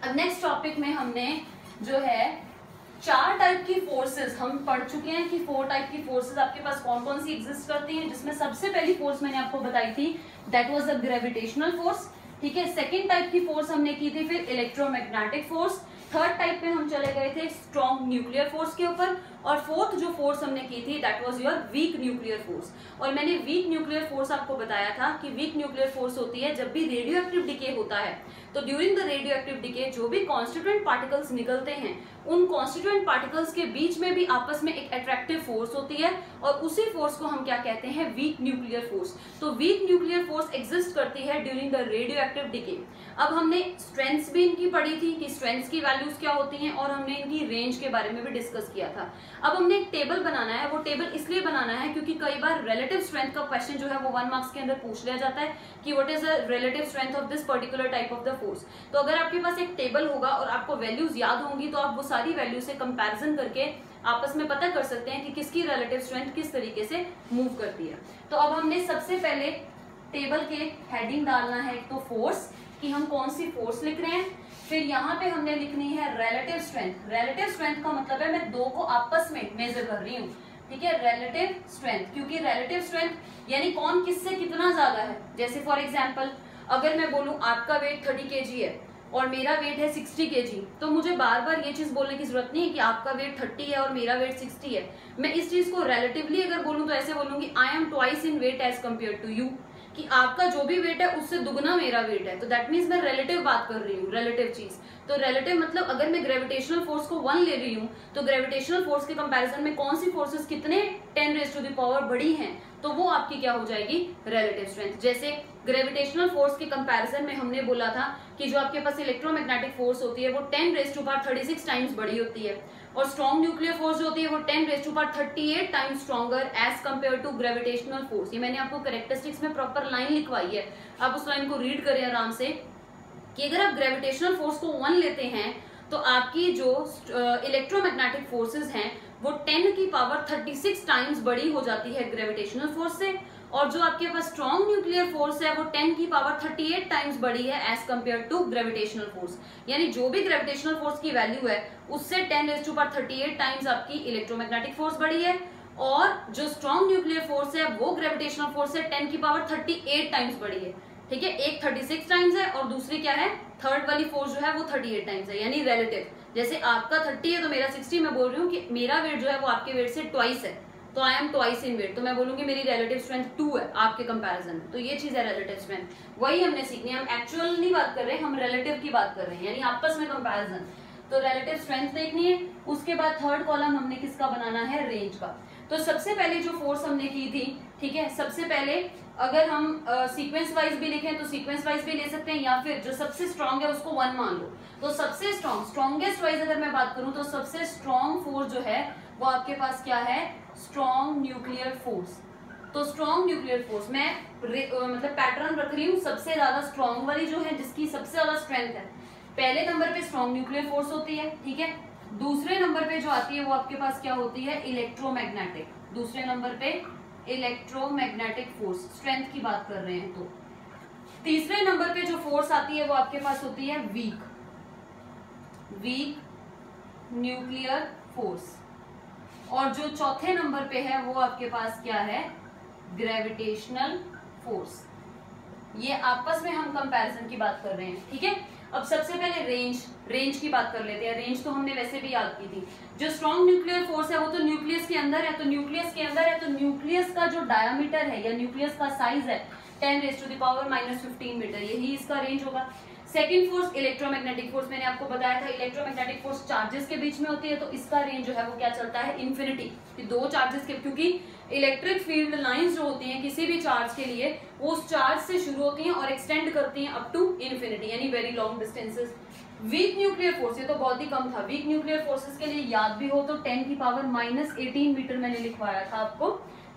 अब नेक्स्ट टॉपिक में हमने जो है 4 टाइप की फोर्सेस हम पढ़ चुके हैं कि 4 टाइप की फोर्सेस आपके पास कौन कौन सी एग्जिस्ट करती हैं, जिसमें सबसे पहली फोर्स मैंने आपको बताई थी that was the gravitational force, ठीक है। सेकेंड टाइप की फोर्स हमने की थी फिर इलेक्ट्रोमैग्नेटिक फोर्स, थर्ड टाइप पे हम चले गए थे स्ट्रॉन्ग न्यूक्लियर फोर्स के ऊपर, और फोर्थ जो फोर्स हमने की थी that was your weak nuclear force. और मैंने वीक न्यूक्लियर फोर्स आपको बताया था कि वीक न्यूक्लियर फोर्स होती है जब भी रेडियो एक्टिव डिके होता है, तो during the radioactive decay जो भी कॉन्स्टिट्यूएंट पार्टिकल्स निकलते हैं, उन कॉन्स्टिट्यूएंट पार्टिकल्स के बीच में भी आपस में एक अट्रैक्टिव फोर्स होती है, और उसी फोर्स को हम क्या कहते हैं, वीक न्यूक्लियर फोर्स। तो वीक न्यूक्लियर फोर्स एग्जिस्ट करती है during the radioactive decay. अब हमने स्ट्रेंथ्स भी इनकी पढ़ी थी कि स्ट्रेंथ्स की वैल्यूज क्या होती हैं, और हमने इनकी रेंज के बारे में भी डिस्कस किया था। अब हमने एक टेबल बनाना है, वो टेबल इसलिए बनाना है क्योंकि कई बार रिलेटिव स्ट्रेंथ का क्वेश्चन जो है वो 1 मार्क्स के अंदर पूछ लिया जाता है कि what is the relative strength of this particular type of the force. तो अगर आपके पास एक टेबल होगा और आपको वैल्यूज याद होंगी तो आप वो सारी वैल्यू से कंपैरिजन करके आपस में पता कर सकते हैं कि किसकी रिलेटिव स्ट्रेंथ किस तरीके से मूव करती है। तो अब हमने सबसे पहले टेबल के हेडिंग डालना है तो फोर्स, कि हम कौन सी फोर्स लिख रहे हैं, फिर यहाँ पे हमने लिखनी है रिलेटिव स्ट्रेंथ। रिलेटिव स्ट्रेंथ का मतलब है मैं 2 को आपस में मेजर कर रही हूँ, ठीक है, रिलेटिव स्ट्रेंथ, क्योंकि रिलेटिव स्ट्रेंथ यानी कौन किससे कितना ज्यादा है। जैसे फॉर एग्जांपल अगर मैं बोलूं आपका वेट 30 kg है और मेरा वेट है 60 kg, तो मुझे बार बार ये चीज बोलने की जरूरत नहीं है कि आपका वेट 30 है और मेरा वेट 60 है। मैं इस चीज को रिलेटिवली अगर बोलूं तो ऐसे बोलूंगी I am twice in weight as compare to you, कि आपका जो भी वेट है उससे दुगना मेरा वेट है। तो दैट मीन्स मैं रिलेटिव बात कर रही हूँ, रिलेटिव चीज। तो रिलेटिव मतलब अगर मैं ग्रेविटेशनल फोर्स को 1 ले रही हूँ तो ग्रेविटेशनल फोर्स के कंपैरिजन में कौन सी फोर्सेस कितने 10⁻⁴ बड़ी हैं, तो वो आपकी क्या हो जाएगी, रिलेटिव स्ट्रेंथ। जैसे ग्रेविटेशनल फोर्स के कंपैरिजन में हमने बोला था कि जो आपके पास इलेक्ट्रोमैग्नेटिक फोर्स होती है वो 10⁻36 टाइम्स बड़ी होती है, और स्ट्रॉन्ग न्यूक्लियर फोर्स जो होती है वो 10⁻38 times stronger as compare to gravitational force. ये मैंने आपको कैरेक्टरिस्टिक्स में प्रॉपर लाइन लिखवाई है, आप उस लाइन को रीड करें आराम से, कि अगर आप ग्रेविटेशनल फोर्स को 1 लेते हैं तो आपकी जो इलेक्ट्रोमैग्नेटिक फोर्सेस हैं वो 10⁻36 टाइम्स बड़ी हो जाती है ग्रेविटेशनल फोर्स से, और जो आपके पास स्ट्रॉन्ग न्यूक्लियर फोर्स है वो 10⁻38 टाइम्स बड़ी है as compare to gravitational force. यानी जो भी ग्रेविटेशनल फोर्स की वैल्यू है उससे 10⁻38 टाइम्स आपकी इलेक्ट्रोमैग्नेटिक फोर्स बड़ी है, और जो स्ट्रॉन्ग न्यूक्लियर फोर्स है वो ग्रेविटेशनल फोर्स से 10⁻38 टाइम्स बड़ी है। ठीक है, एक 36 टाइम्स है और दूसरी क्या है, थर्ड वाली फोर्स जो है वो 38 टाइम्स है, यानी रिलेटिव। जैसे आपका 30 है तो मेरा 60, मैं बोल रही हूँ कि मेरा वेट जो है वो आपके वेट से ट्वाइस है, तो I am twice in weight, तो मैं बोलूंगी मेरी रिलेटिव स्ट्रेंथ 2 है आपके कंपैरिजन में। तो ये चीज है रिलेटिव स्ट्रेंथ, वही हमने सीखनी है। हम एक्चुअल नहीं बात कर रहे, हम रिलेटिव की बात कर रहे हैं, यानी आपस में कंपैरिजन। तो रिलेटिव स्ट्रेंथ देखनी है। उसके बाद थर्ड कॉलम हमने किसका बनाना है, रेंज का। तो सबसे पहले जो फोर्स हमने की थी, ठीक है, सबसे पहले अगर हम सीक्वेंस वाइज भी लिखें तो सीक्वेंस वाइज भी ले सकते हैं, या फिर जो सबसे स्ट्रॉन्ग है उसको 1 मान लो। तो सबसे स्ट्रॉन्गेस्ट वाइज अगर मैं बात करूं तो सबसे स्ट्रॉन्ग फोर्स जो है वो आपके पास क्या है, स्ट्रॉन्ग न्यूक्लियर फोर्स। तो स्ट्रॉन्ग न्यूक्लियर फोर्स मैं मतलब पैटर्न रख रही हूँ, सबसे ज्यादा स्ट्रॉन्ग वाली जो है जिसकी सबसे ज्यादा स्ट्रेंथ है, पहले नंबर पे स्ट्रॉन्ग न्यूक्लियर फोर्स होती है, ठीक है। दूसरे नंबर पे जो आती है वो आपके पास क्या होती है, इलेक्ट्रोमैग्नेटिक। दूसरे नंबर पे इलेक्ट्रोमैग्नेटिक फोर्स, स्ट्रेंथ की बात कर रहे हैं। तो तीसरे नंबर पे जो फोर्स आती है वो आपके पास होती है वीक न्यूक्लियर फोर्स, और जो चौथे नंबर पे है वो आपके पास क्या है, ग्रेविटेशनल फोर्स। ये आपस में हम कंपैरिजन की बात कर रहे हैं, ठीक है। अब सबसे पहले रेंज की बात कर लेते हैं। रेंज तो हमने वैसे भी याद की थी। जो स्ट्रॉन्ग न्यूक्लियर फोर्स है वो तो न्यूक्लियस के अंदर है, तो न्यूक्लियस का जो डायामीटर है या न्यूक्लियस का साइज है 10⁻⁻15 मीटर, यही इसका रेंज होगा। सेकेंड फोर्स इलेक्ट्रोमैग्नेटिक फोर्स, मैंने आपको बताया था इलेक्ट्रोमैग्नेटिक फोर्स चार्जेस के बीच में होती है, तो इसका रेंज जो है वो क्या चलता है, इन्फिनिटी। दो चार्जेस के, क्योंकि इलेक्ट्रिक फील्ड लाइंस जो होती हैं किसी भी चार्ज के लिए वो उस चार्ज से शुरू होती हैं और एक्सटेंड करती हैं अप टू इन्फिनिटी, यानी very long distances. Weak nuclear force, ये तो बहुत ही कम था। वीक न्यूक्लियर फोर्सेस के लिए याद भी हो तो 10⁻⁻18 मीटर मैंने लिखवाया था आपको,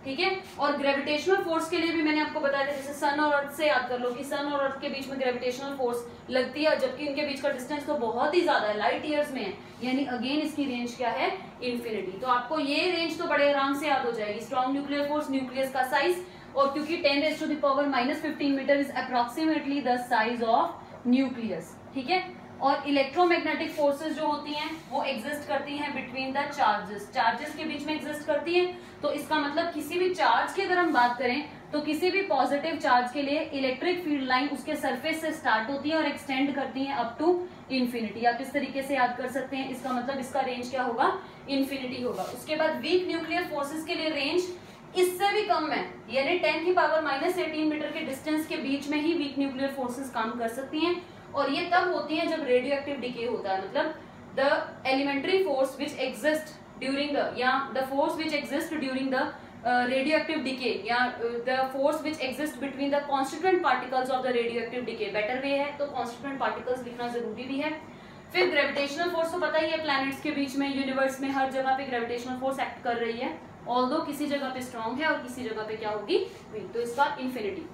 ठीक है। और ग्रेविटेशनल फोर्स के लिए भी मैंने आपको बताया था, जैसे सन और अर्थ से याद कर लो कि सन और अर्थ के बीच में ग्रेविटेशनल फोर्स लगती है, जबकि इनके बीच का डिस्टेंस तो बहुत ही ज्यादा है, लाइट ईयर्स में है, यानी अगेन इसकी रेंज क्या है, इन्फिनिटी। तो आपको ये रेंज तो बड़े आराम से याद हो जाएगी। स्ट्रॉन्ग न्यूक्लियर फोर्स, न्यूक्लियस का साइज, और क्योंकि 10⁻⁻15 metre is approximately the size of nucleus, ठीक है। और इलेक्ट्रोमैग्नेटिक फोर्सेस जो होती हैं वो एग्जिस्ट करती हैं बिटवीन द चार्जेस के बीच में एग्जिस्ट करती हैं। तो इसका मतलब किसी भी चार्ज की अगर हम बात करें तो किसी भी पॉजिटिव चार्ज के लिए इलेक्ट्रिक फील्ड लाइन उसके सरफेस से स्टार्ट होती है और एक्सटेंड करती है अप टू इन्फिनिटी। आप इस तरीके से याद कर सकते हैं। इसका मतलब इसका रेंज क्या होगा, इन्फिनिटी होगा। उसके बाद वीक न्यूक्लियर फोर्सेस के लिए रेंज इससे भी कम है, यानी 10⁻⁻18 मीटर के डिस्टेंस के बीच में ही वीक न्यूक्लियर फोर्सेस काम कर सकती हैं। और ये तब होती है जब रेडियो एक्टिव डिके होता है, मतलब the elementary force which exist during the, या the force which exist during the radioactive decay, या the force which exist between the constituent particles of the radioactive decay. Better way है तो constituent particles लिखना जरूरी भी है। फिर gravitational force तो पता ही है, प्लैनेट्स के बीच में, यूनिवर्स में हर जगह पे ग्रेविटेशनल फोर्स एक्ट कर रही है, ऑल्दो किसी जगह पे स्ट्रॉन्ग है और किसी जगह पे क्या होगी, वीक। तो इसका इन्फिनिटी।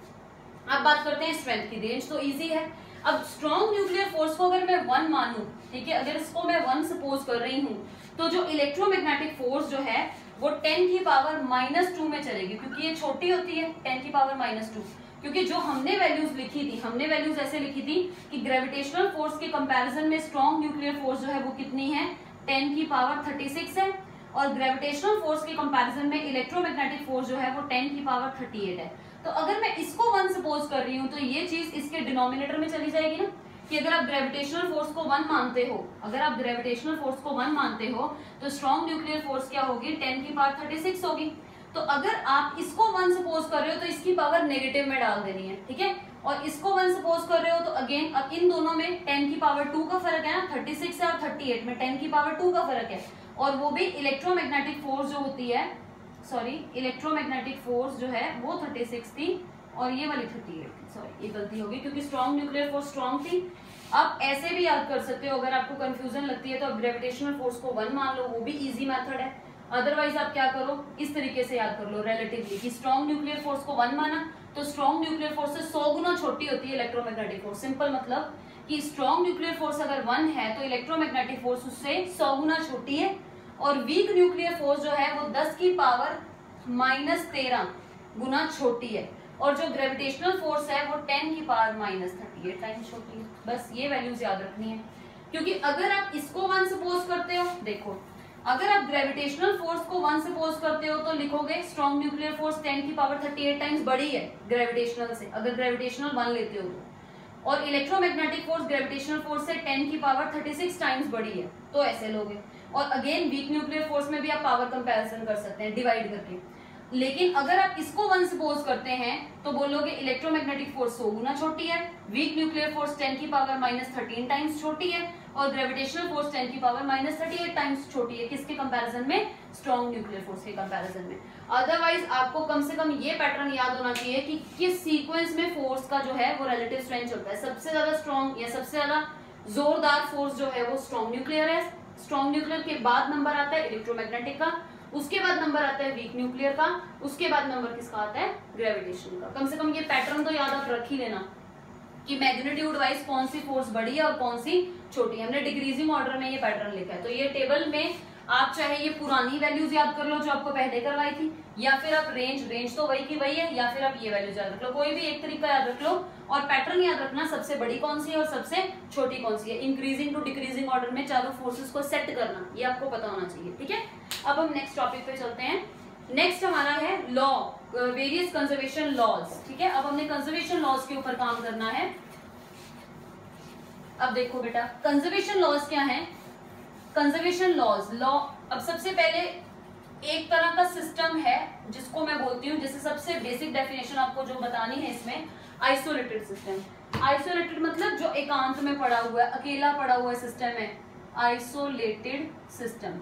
अब बात करते हैं स्ट्रेंथ की। रेंज तो इजी है। अब स्ट्रॉन्ग न्यूक्लियर फोर्स को अगर मैं 1 मानूं, ठीक है, अगर इसको मैं 1 सपोज कर रही हूं, तो जो इलेक्ट्रोमैग्नेटिक फोर्स जो है वो 10⁻⁻2 में चलेगी, क्योंकि ये छोटी होती है 10⁻⁻2। क्योंकि जो हमने वैल्यूज लिखी थी, हमने वैल्यूज ऐसे लिखी थी कि ग्रेविटेशनल फोर्स के कंपैरिजन में स्ट्रॉन्ग न्यूक्लियर फोर्स जो है वो कितनी है, 10⁻36 है, और ग्रेविटेशनल फोर्स के कंपैरिजन में इलेक्ट्रोमैग्नेटिक फोर्स जो है वो 10⁻38 है। तो अगर मैं इसको 1 सपोज कर रही हूँ तो ये चीज इसके डिनोमिनेटर में चली जाएगी ना, कि अगर आप ग्रेविटेशनल फोर्स को 1 मानते हो, अगर आप ग्रेविटेशनल फोर्स को 1 मानते हो तो स्ट्रॉन्ग न्यूक्लियर फोर्स क्या होगी, 10 की पावर 36 होगी। तो अगर आप इसको 1 सपोज कर रहे हो तो इसकी पावर नेगेटिव में डाल देनी है, ठीक है। और इसको 1 सपोज कर रहे हो तो अगेन अब इन दोनों में 10 की पावर 2 का फर्क है ना, 36 है और 38 में 10 की पावर 2 का फर्क है। और वो भी इलेक्ट्रोमैग्नेटिक फोर्स जो होती है, सॉरी इलेक्ट्रोमैग्नेटिक फोर्स जो है वो 36 थी और ये वाली 38 थी, सॉरी ये गलती होगी क्योंकि स्ट्रॉन्ग न्यूक्लियर फोर्स स्ट्रॉन्ग थी। आप ऐसे भी याद कर सकते हो, अगर आपको कंफ्यूजन लगती है तो आप ग्रेविटेशनल फोर्स को 1 मान लो, वो भी इजी मेथड है। अदरवाइज आप क्या करो, इस तरीके से याद कर लो रिलेटिवली कि स्ट्रॉन्ग न्यूक्लियर फोर्स को 1 माना तो स्ट्रॉन्ग न्यूक्लियर फोर्स से 100 गुना छोटी होती है इलेक्ट्रोमैग्नेटिक फोर्स। सिंपल मतलब कि स्ट्रॉन्ग न्यूक्लियर फोर्स अगर 1 है तो इलेक्ट्रोमैग्नेटिक फोर्स उससे 100 गुना छोटी है। और वीक न्यूक्लियर फोर्स जो है वो 10 की पावर -13 गुना छोटी है। और जो ग्रेविटेशनल फोर्स है वो 10 की पावर -38 टाइम्स छोटी है। बस ये वैल्यूज याद रखनी है, क्योंकि अगर आप इसको 1 सपोज करते हो, देखो अगर आप ग्रेविटेशनल फोर्स को 1 सपोज करते हो तो लिखोगे स्ट्रॉन्ग न्यूक्लियर फोर्स 10 की पावर 38 टाइम्स बड़ी है ग्रेविटेशनल से, अगर ग्रेविटेशनल 1 लेते हो तो। और इलेक्ट्रोमैग्नेटिक फोर्स ग्रेविटेशनल फोर्स से 10 की पावर 36 टाइम्स बड़ी है, तो ऐसे लोगे। और अगेन वीक न्यूक्लियर फोर्स में भी आप पावर कंपैरिजन कर सकते हैं डिवाइड करके। लेकिन अगर आप इसको 1 सपोज करते हैं तो बोलोगे इलेक्ट्रोमैग्नेटिक फोर्स 100 गुना छोटी है, वीक न्यूक्लियर फोर्स 10 की पावर -13 टाइम्स छोटी है और ग्रेविटेशनल फोर्स 10 की पावर -38 टाइम्स छोटी है। किसके कंपैरिजन में, स्ट्रॉन्ग न्यूक्लियर फोर्स के कंपैरिजन में। अदरवाइज आपको कम से कम ये पैटर्न याद होना चाहिए कि किस सीक्वेंस में फोर्स का जो है वो रिलेटिव स्ट्रेंथ चलता है। सबसे ज्यादा स्ट्रॉन्ग या सबसे ज्यादा जोरदार फोर्स जो है वो स्ट्रॉन्ग न्यूक्लियर है। स्ट्रॉन्ग न्यूक्लियर के बाद नंबर आता है इलेक्ट्रोमैग्नेटिक का, उसके बाद नंबर आता है वीक न्यूक्लियर का, उसके बाद नंबर किसका आता है, ग्रेविटेशन का। कम से कम ये पैटर्न तो याद आप रख ही लेना कि मैग्नीट्यूड वाइज कौन सी फोर्स बड़ी है और कौन सी छोटी है। हमने डिक्रीजिंग ऑर्डर में ये पैटर्न लिखा है। तो ये टेबल में आप चाहे ये पुरानी वैल्यूज याद कर लो जो आपको पहले करवाई थी, या फिर आप रेंज तो वही की वही है, या फिर आप ये वैल्यूज याद रख लो। कोई भी एक तरीका याद रख लो और पैटर्न याद रखना सबसे बड़ी कौन सी है और सबसे छोटी कौन सी है। इंक्रीजिंग टू डिक्रीजिंग ऑर्डर में चारों फोर्सेस को सेट करना, ये आपको पता होना चाहिए, ठीक है। अब हम नेक्स्ट टॉपिक पे चलते हैं। नेक्स्ट हमारा है लॉ, वेरियस कंजर्वेशन लॉज, ठीक है। अब हमने कंजर्वेशन लॉज के ऊपर काम करना है। अब देखो बेटा कंजर्वेशन लॉज क्या है। कंजर्वेशन लॉज, लॉ, अब सबसे पहले एक तरह का सिस्टम है जिसको मैं बोलती हूँ, जैसे सबसे बेसिक डेफिनेशन आपको जो बतानी है इसमें, आइसोलेटेड सिस्टम। आइसोलेटेड मतलब जो एकांत में पड़ा हुआ है, अकेला पड़ा हुआ सिस्टम है, आइसोलेटेड सिस्टम।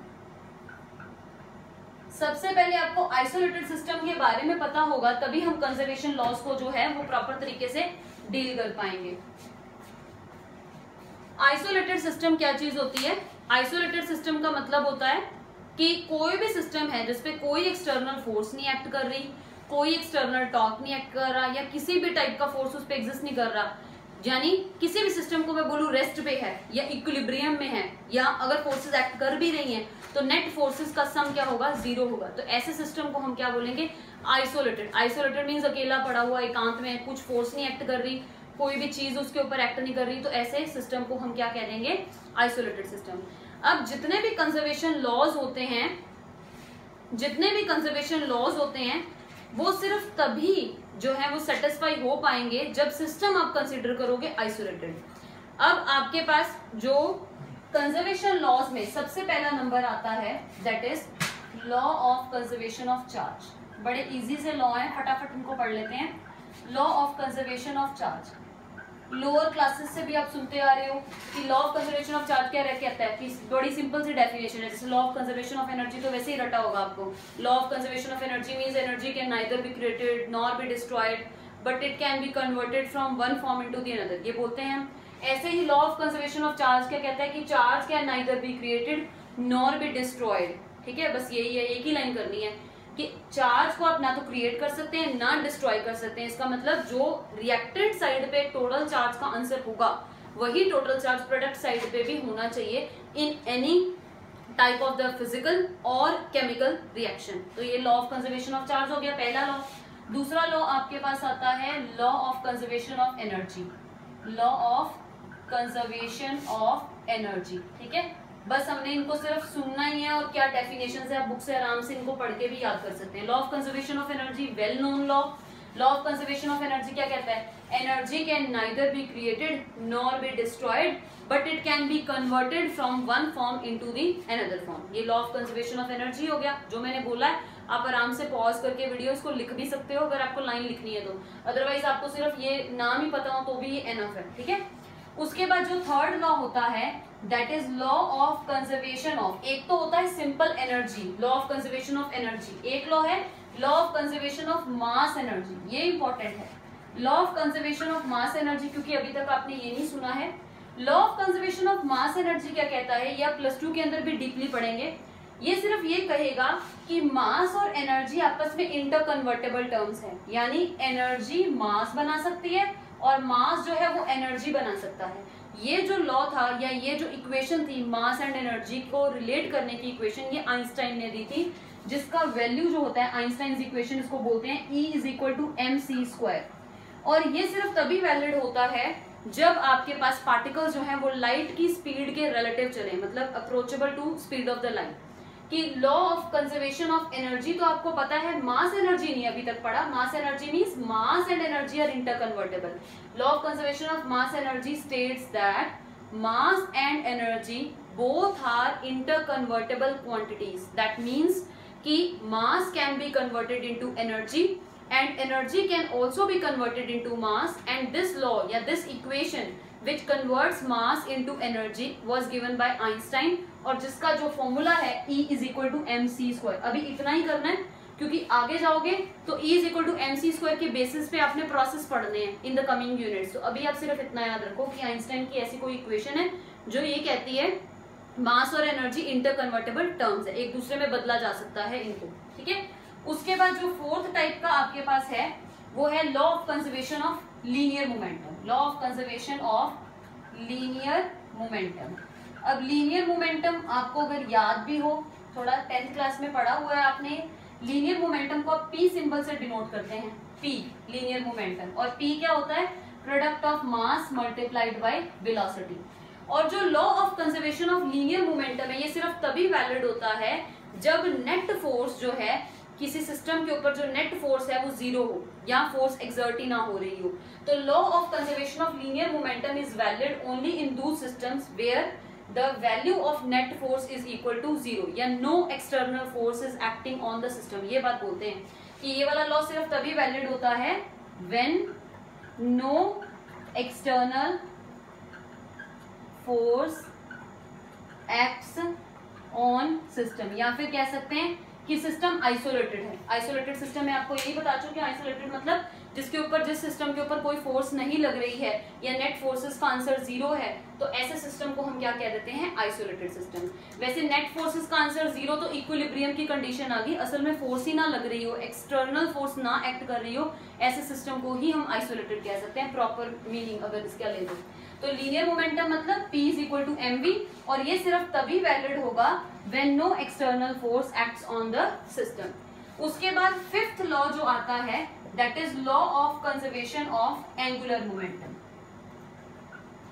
सबसे पहले आपको आइसोलेटेड सिस्टम के बारे में पता होगा तभी हम कंजर्वेशन लॉज को जो है वो प्रॉपर तरीके से डील कर पाएंगे। आइसोलेटेड सिस्टम क्या चीज होती है। आइसोलेटेड सिस्टम का मतलब होता है कि कोई भी सिस्टम है जिसपे कोई एक्सटर्नल फोर्स नहीं एक्ट कर रही, कोई एक्सटर्नल टॉर्क नहीं एक्ट कर रहा, या किसी भी टाइप का फोर्स उस पर एग्जिस्ट नहीं कर रहा। यानी किसी भी सिस्टम को मैं बोलूं रेस्ट पे है या इक्विलिब्रियम में है, या अगर फोर्सेस एक्ट कर भी रही हैं तो नेट फोर्सेस का सम क्या होगा, 0 होगा। तो ऐसे सिस्टम को हम क्या बोलेंगे, आइसोलेटेड। आइसोलेटेड मींस अकेला पड़ा हुआ, एकांत में, कुछ फोर्स नहीं एक्ट कर रही, कोई भी चीज उसके ऊपर एक्ट नहीं कर रही, तो ऐसे सिस्टम को हम क्या कह देंगे, आइसोलेटेड सिस्टम। अब जितने भी कंजर्वेशन लॉज होते हैं, जितने भी कंजर्वेशन लॉज होते हैं वो सिर्फ तभी जो है वो सेटिस्फाई हो पाएंगे जब सिस्टम आप कंसीडर करोगे आइसोलेटेड। अब आपके पास जो कंजर्वेशन लॉज में सबसे पहला नंबर आता है that is law of conservation of charge. बड़े इजी से लॉ है, फटाफट इनको पढ़ लेते हैं। Law of conservation of charge, lower classes से भी आप सुनते आ रहे हो कि law of conservation of charge क्या कहता है, कि बड़ी सिंपल सी डेफिनेशन है। जैसे law of conservation of energy तो वैसे ही रटा होगा आपको। Law of conservation of energy means energy can neither be created nor be destroyed but it can be converted from one form into the another, ये बोलते हैं हम। ऐसे ही law of conservation of charge क्या कहता है कि charge can neither be created nor be destroyed, ठीक है। बस यही है, एक ही लाइन करनी है कि चार्ज को आप ना तो क्रिएट कर सकते हैं ना डिस्ट्रॉय कर सकते हैं। इसका मतलब जो रिएक्टेंट साइड पे टोटल चार्ज का आंसर होगा वही टोटल चार्ज प्रोडक्ट साइड पे भी होना चाहिए in any type of the physical और केमिकल रिएक्शन। तो ये law of conservation of charge हो गया पहला लॉ। दूसरा लॉ आपके पास आता है law of conservation of energy. Law of conservation of energy, ठीक है। बस हमने इनको सिर्फ सुनना ही है और क्या डेफिनेशन है आप बुक से आराम से इनको पढ़ के भी याद कर सकते हैं। Law of conservation of energy well known law. Law of conservation of energy क्या कहता है? Energy can neither be created nor be destroyed but it can be converted from one form into the another form. ये law of conservation of energy हो गया। जो मैंने बोला है आप आराम से पॉज करके वीडियोस को लिख भी सकते हो अगर आपको लाइन लिखनी है तो, अदरवाइज आपको सिर्फ ये नाम ही पता हो तो भी ये एनफ है, ठीक है। उसके बाद जो थर्ड लॉ होता है that is law of conservation of, एक तो होता है simple energy, law of conservation of energy, एक लॉ है law of conservation of mass energy, ये इंपॉर्टेंट है। Law of conservation of mass energy, क्योंकि अभी तक आपने ये नहीं सुना है। Law of conservation of mass energy क्या कहता है, या +2 के अंदर भी डीपली पढ़ेंगे। ये सिर्फ ये कहेगा कि मास और एनर्जी आपस में इंटरकन्वर्टेबल टर्म्स है, यानी एनर्जी मास बना सकती है और मास जो है वो एनर्जी बना सकता है। ये जो लॉ था या ये जो इक्वेशन थी मास एंड एनर्जी को रिलेट करने की इक्वेशन, ये आइंस्टाइन ने दी थी, जिसका वैल्यू जो होता है आइंस्टाइन इक्वेशन इसको बोलते हैं E=mc²। और ये सिर्फ तभी वैलिड होता है जब आपके पास पार्टिकल्स जो है वो लाइट की स्पीड के रिलेटिव चले, मतलब approachable to speed of the light. कि law of conservation of energy तो आपको पता है, मास एनर्जी नहीं अभी तक पढ़ा। Mass energy means mass and energy are interconvertible. Law of conservation of mass energy states that mass and energy both are interconvertible quantities. That means कि mass can be converted into energy and energy can also be converted into mass, and this law या this equation which converts mass into energy was given by Einstein, और जिसका जो formula है E=mc²। अभी इतना ही करना है क्योंकि आगे जाओगे तो E=mc² के बेसिस पे आपने प्रोसेस पढ़ने हैं इन द कमिंग यूनिट्स। तो अभी आप सिर्फ इतना याद रखो कि आइंस्टाइन की ऐसी कोई इक्वेशन है जो ये कहती है मास और एनर्जी इंटरकन्वर्टेबल टर्म्स है, एक दूसरे में बदला जा सकता है इनको, ठीक है। उसके बाद जो फोर्थ टाइप का आपके पास है वो है law of conservation of linear momentum. Law of conservation of linear momentum. अब लीनियर मोमेंटम आपको अगर याद भी हो, थोड़ा 10th क्लास में पढ़ा हुआ है आपने, लीनियर मोमेंटम को आप P सिंबल से डिनोट करते हैं, P लीनियर मोमेंटम। और P क्या होता है? Product of mass multiplied by velocity. और जो law of conservation of linear momentum है ये सिर्फ तभी वैलिड होता है जब नेट फोर्स जो है किसी सिस्टम के ऊपर, जो नेट फोर्स है वो 0 हो या फोर्स एक्सर्ट ही ना हो रही हो। तो law of conservation of linear momentum is valid only in those systems where the value of net force is equal to 0 या no external force is acting on the system. ये बात बोलते हैं कि ये वाला लॉ सिर्फ तभी वैलिड होता है when no external force acts on system, या फिर कह सकते हैं कि सिस्टम आइसोलेटेड है। आइसोलेटेड सिस्टम में आपको यही बता चुकी हूँ, आइसोलेटेड मतलब जिसके ऊपर, जिस सिस्टम के ऊपर कोई फोर्स नहीं लग रही है या नेट फोर्सेस का आंसर 0 है, तो ऐसे सिस्टम को हम क्या कह देते हैं? Isolated system. वैसे नेट फोर्सेस का आंसर 0 तो इक्विलिब्रियम की कंडीशन आ गई, असल में फोर्स ही ना लग रही हो, एक्सटर्नल फोर्स ना एक्ट कर रही हो, ऐसे सिस्टम को ही हम आइसोलेटेड कह सकते हैं, प्रॉपर मीनिंग अगर इसका ले दो। तो लीनियर मोमेंटम मतलब P = mv, और ये सिर्फ तभी वैलिड होगा when no external force acts on the system। उसके बाद फिफ्थ लॉ जो आता है that is law of conservation of angular momentum।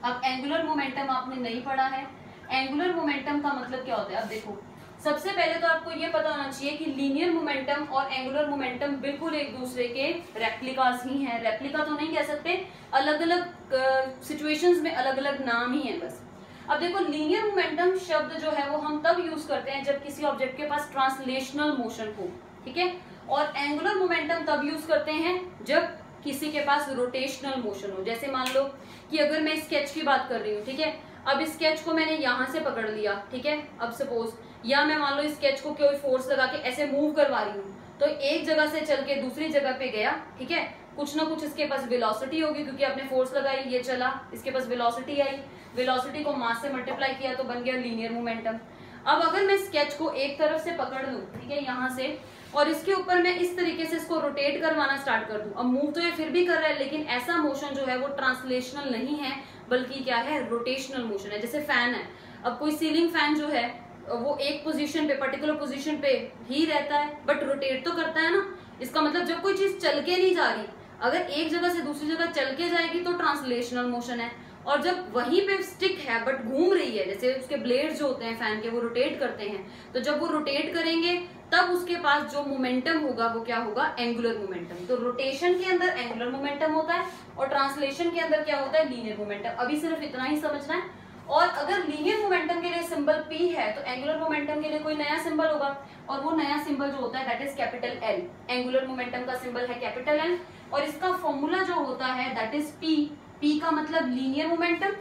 अब एंगुलर मोमेंटम आपने नहीं पढ़ा है। एंगुलर मोमेंटम का मतलब क्या होता है? अब देखो, सबसे पहले तो आपको ये पता होना चाहिए कि लीनियर मोमेंटम और एंगुलर मोमेंटम बिल्कुल एक दूसरे के रेप्लिकास ही हैं। रेप्लिका तो नहीं कह सकते, अलग अलग सिचुएशंस में अलग अलग नाम ही है बस। अब देखो, लीनियर मोमेंटम शब्द जो है वो हम तब यूज करते हैं जब किसी ऑब्जेक्ट के पास ट्रांसलेशनल मोशन हो, ठीक है। और एंगुलर मोमेंटम तब यूज करते हैं जब किसी के पास रोटेशनल मोशन हो। जैसे मान लो कि अगर मैं स्केच की बात कर रही हूँ, ठीक है, अब इस स्केच को मैंने यहाँ से पकड़ लिया, ठीक है, अब सपोज, या मैं मान लो इस स्केच को कोई फोर्स लगा के ऐसे मूव करवा रही हूँ, तो एक जगह से चल के दूसरी जगह पे गया, ठीक है, कुछ ना कुछ इसके पास वेलोसिटी होगी क्योंकि आपने फोर्स लगाई, ये चला, इसके पास वेलोसिटी आई, वेलोसिटी को मास से मल्टीप्लाई किया तो बन गया लीनियर मोमेंटम। अब अगर मैं स्केच को एक तरफ से पकड़ लूं, ठीक है, यहाँ से, और इसके ऊपर मैं इस तरीके से इसको रोटेट करवाना स्टार्ट कर दूं, अब मूव तो ये फिर भी कर रहा है, लेकिन ऐसा मोशन जो है वो ट्रांसलेशनल नहीं है, बल्कि क्या है, रोटेशनल मोशन है। जैसे फैन है, अब कोई सीलिंग फैन जो है वो एक पोजीशन पे, पर्टिकुलर पोजीशन पे ही रहता है, बट रोटेट तो करता है ना। इसका मतलब जब कोई चीज चल के नहीं जा रही, अगर एक जगह से दूसरी जगह चल के जाएगी तो ट्रांसलेशनल मोशन है, और जब वहीं पे स्टिक है बट घूम रही है, जैसे उसके ब्लेड जो होते हैं फैन के वो रोटेट करते हैं, तो जब वो रोटेट करेंगे तब उसके पास जो मोमेंटम होगा वो क्या होगा, एंगुलर मोमेंटम। तो रोटेशन के अंदर एंगुलर मोमेंटम होता है और ट्रांसलेशन के अंदर क्या होता है, लीनियर मोमेंटम। अभी सिर्फ इतना ही समझना है। और अगर लीनियर मोमेंटम के लिए सिंबल P है तो एंगुलर मोमेंटम के लिए कोई नया सिंबल होगा, और वो नया सिंबल जो होता है that is capital L। Angular momentum का सिंबल है कैपिटल L और इसका फॉर्मूला जो होता है दैट इज P। P का मतलब linear momentum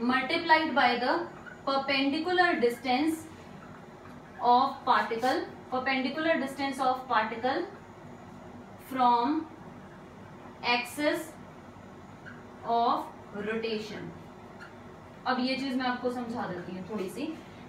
multiplied by the perpendicular distance of particle, perpendicular distance of particle from axis of rotation. अब ये चीज मैं आपको समझा देती हूँ थोड़ी सी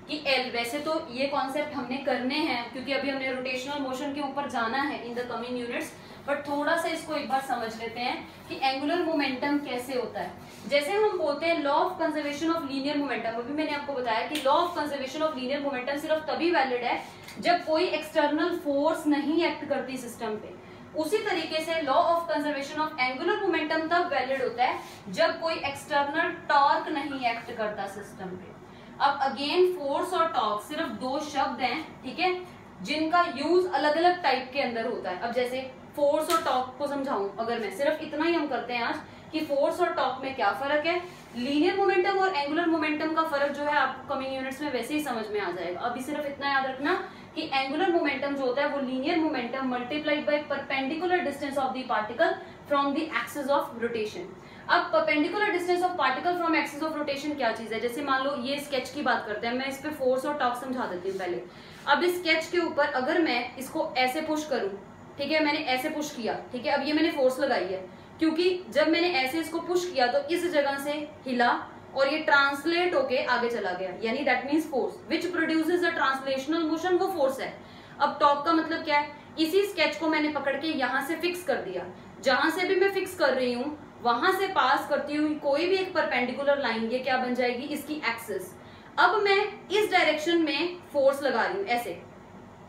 कि L, वैसे तो ये कॉन्सेप्ट हमने करने हैं क्योंकि अभी हमने रोटेशनल मोशन के ऊपर जाना है in the coming units, but थोड़ा सा इसको एक बार समझ लेते हैं कि एंगुलर मोमेंटम कैसे होता है। जैसे हम बोलते हैं law of conservation of linear momentum, अभी मैंने आपको बताया कि law of conservation of linear momentum सिर्फ तभी वैलिड है जब कोई एक्सटर्नल फोर्स नहीं एक्ट करती सिस्टम पे। उसी तरीके से law of conservation of angular momentum तब वैलिड होता है जब कोई एक्सटर्नल टॉर्क नहीं एक्ट करता सिस्टम पे। अब अगेन फोर्स और टॉर्क सिर्फ दो शब्द हैं, ठीक है, जिनका यूज अलग अलग टाइप के अंदर होता है। अब जैसे फोर्स और टॉर्क को समझाऊं अगर मैं, सिर्फ इतना ही हम करते हैं आज कि फोर्स और टॉर्क में क्या फर्क है। लीनियर मोमेंटम और एंगुलर मोमेंटम का फर्क जो है आपको कमिंग यूनिट्स में वैसे ही समझ में आ जाएगा। अभी सिर्फ इतना याद रखना कि एंगुलर मोमेंटम जो होता है वो linear momentum multiplied by perpendicular distance of the particle from the axis of rotation. अब perpendicular distance of particle from axis of rotation क्या चीज है, जैसे मान लो ये स्केच की बात करते हैं, मैं इस पे फोर्स और टॉर्क समझा देती हूँ पहले। अब इस स्केच के ऊपर अगर मैं इसको ऐसे पुश करूं, ठीक है, मैंने ऐसे पुश किया, ठीक है, अब ये मैंने फोर्स लगाई है क्योंकि जब मैंने ऐसे इसको पुश किया तो इस जगह से हिला और ये ट्रांसलेट होके आगे चला गया, यानी that means force which produces a translational motion, वो फोर्स है। अब टॉर्क का मतलब क्या है, इसी स्केच को मैंने पकड़ के यहां से फिक्स कर दिया, जहां से भी मैं फिक्स कर रही हूँ वहां से पास करती हुई कोई भी एक परपेंडिकुलर लाइन, ये क्या बन जाएगी, इसकी एक्सिस। अब मैं इस डायरेक्शन में फोर्स लगा रही हूँ ऐसे,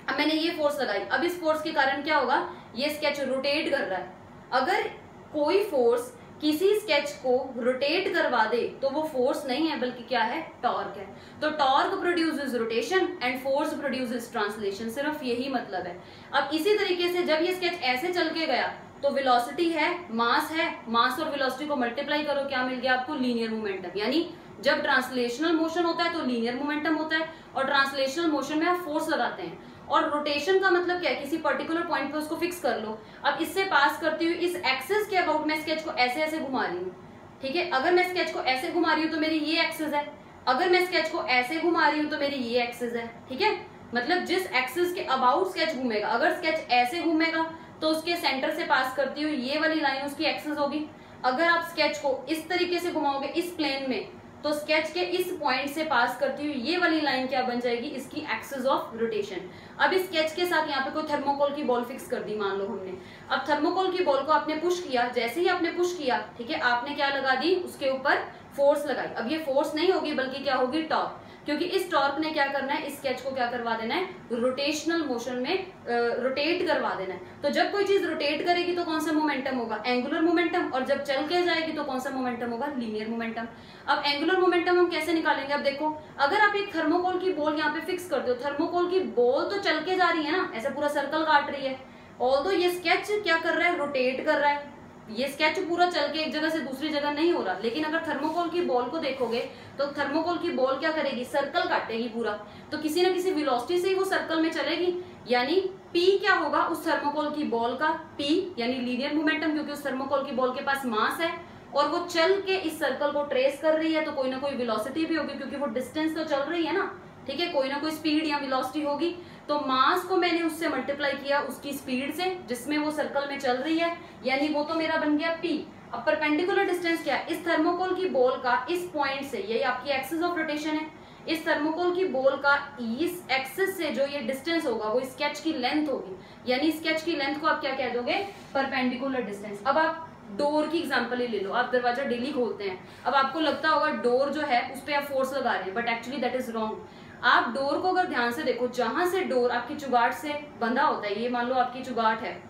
अब मैंने ये फोर्स लगाई, अब इस फोर्स के कारण क्या होगा, ये स्केच रोटेट कर रहा है। अगर कोई फोर्स किसी स्केच को रोटेट करवा दे तो वो फोर्स नहीं है बल्कि क्या है, टॉर्क है। तो torque produces rotation and force produces translation, सिर्फ यही मतलब है। अब इसी तरीके से जब ये स्केच ऐसे चल के गया तो वेलोसिटी है, मास है, मास और वेलोसिटी को मल्टीप्लाई करो, क्या मिल गया आपको, लीनियर मोमेंटम। यानी जब ट्रांसलेशनल मोशन होता है तो लीनियर मोमेंटम होता है और ट्रांसलेशनल मोशन में आप फोर्स लगाते हैं। और रोटेशन का मतलब क्या है, किसी पर्टिकुलर पॉइंट पे उसको फिक्स कर लो। अब इससे पास करती हुई इस एक्सिस के अबाउट मैं स्केच को ऐसे ऐसे घुमा रही हूँ, ठीक है। अगर मैं स्केच को ऐसे घुमा रही हूँ तो मेरी ये एक्सिस है, अगर मैं स्केच को ऐसे घुमा रही हूँ तो मेरी ये एक्सिस है, ठीक है। मतलब जिस एक्सिस के अबाउट स्केच घूमेगा, अगर स्केच ऐसे घूमेगा तो उसके सेंटर से पास करती हुई ये वाली लाइन उसकी एक्सिस होगी। अगर आप स्केच को इस तरीके से घुमाओगे इस प्लेन में तो स्केच के इस पॉइंट से पास करती हुई ये वाली लाइन क्या बन जाएगी, इसकी एक्सिस ऑफ रोटेशन। अब इस स्केच के साथ यहाँ पे कोई थर्मोकोल की बॉल फिक्स कर दी मान लो हमने। अब थर्मोकोल की बॉल को आपने पुश किया, जैसे ही आपने पुश किया, ठीक है, आपने क्या लगा दी, उसके ऊपर फोर्स लगाई। अब ये फोर्स नहीं होगी बल्कि क्या होगी, टॉर्क, क्योंकि इस टॉर्क ने क्या करना है, इस स्केच को क्या करवा देना है, रोटेशनल मोशन में रोटेट करवा देना है। तो जब कोई चीज रोटेट करेगी तो कौन सा मोमेंटम होगा, एंगुलर मोमेंटम, और जब चल के जाएगी तो कौन सा मोमेंटम होगा, लीनियर मोमेंटम। अब एंगुलर मोमेंटम हम कैसे निकालेंगे, अब देखो अगर आप एक थर्मोकोल की बॉल यहाँ पे फिक्स करते हो, थर्मोकोल की बॉल तो चल के जा रही है ना, ऐसा पूरा सर्कल काट रही है, ऑल्दो ये स्केच क्या कर रहा है, रोटेट कर रहा है। ये स्केच पूरा चल के एक जगह से दूसरी जगह नहीं हो रहा, लेकिन अगर थर्मोकोल की बॉल को देखोगे तो थर्मोकोल की बॉल क्या करेगी, सर्कल काटेगी पूरा, तो किसी ना किसी वेलोसिटी से ही वो सर्कल में चलेगी। यानी P क्या होगा उस थर्मोकोल की बॉल का, P यानी लीनियर मोमेंटम, क्योंकि उस थर्मोकोल की बॉल के पास मास है और वो चल के इस सर्कल को ट्रेस कर रही है, तो कोई ना कोई वेलोसिटी भी होगी क्योंकि वो डिस्टेंस तो चल रही है ना, ठीक है, कोई ना कोई स्पीड या वेलोसिटी होगी। तो मास को मैंने उससे मल्टीप्लाई किया उसकी स्पीड से जिसमें वो सर्कल में चल रही है, यानी वो तो मेरा बन गया P। अब परपेंडिकुलर डिस्टेंस क्या है, इस थर्मोकोल की बॉल का इस पॉइंट से, यही आपकी एक्सिस ऑफ रोटेशन है, इस थर्मोकोल की बॉल का इस एक्सिस से जो ये डिस्टेंस होगा वो स्केच की लेंथ होगी, यानी स्केच की लेंथ को आप क्या कह दोगे, परपेंडिकुलर डिस्टेंस। अब आप डोर की एग्जांपल ही ले लो, आप दरवाजा डेली खोलते हैं, अब आपको लगता होगा डोर जो है उस पर आप फोर्स लगा रहे हैं, but actually that is wrong. आप डोर को अगर ध्यान से देखो, जहां से डोर आपकी चुगाट से बंधा होता है, ये मान लो आपकी चुगाट है,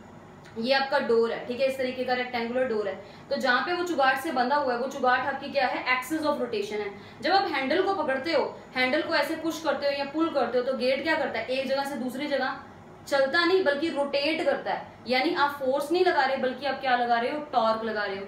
ये आपका डोर है, ठीक है, इस तरीके का रेक्टेंगुलर डोर है, तो जहां पे वो चुगाट से बंधा हुआ है वो चुगाट आपकी क्या है, एक्सिस ऑफ रोटेशन है। जब आप हैंडल को पकड़ते हो, हैंडल को ऐसे पुश करते हो या पुल करते हो तो गेट क्या करता है, एक जगह से दूसरी जगह चलता नहीं बल्कि रोटेट करता है, यानी आप फोर्स नहीं लगा रहे बल्कि आप क्या लगा रहे हो, टॉर्क लगा रहे हो।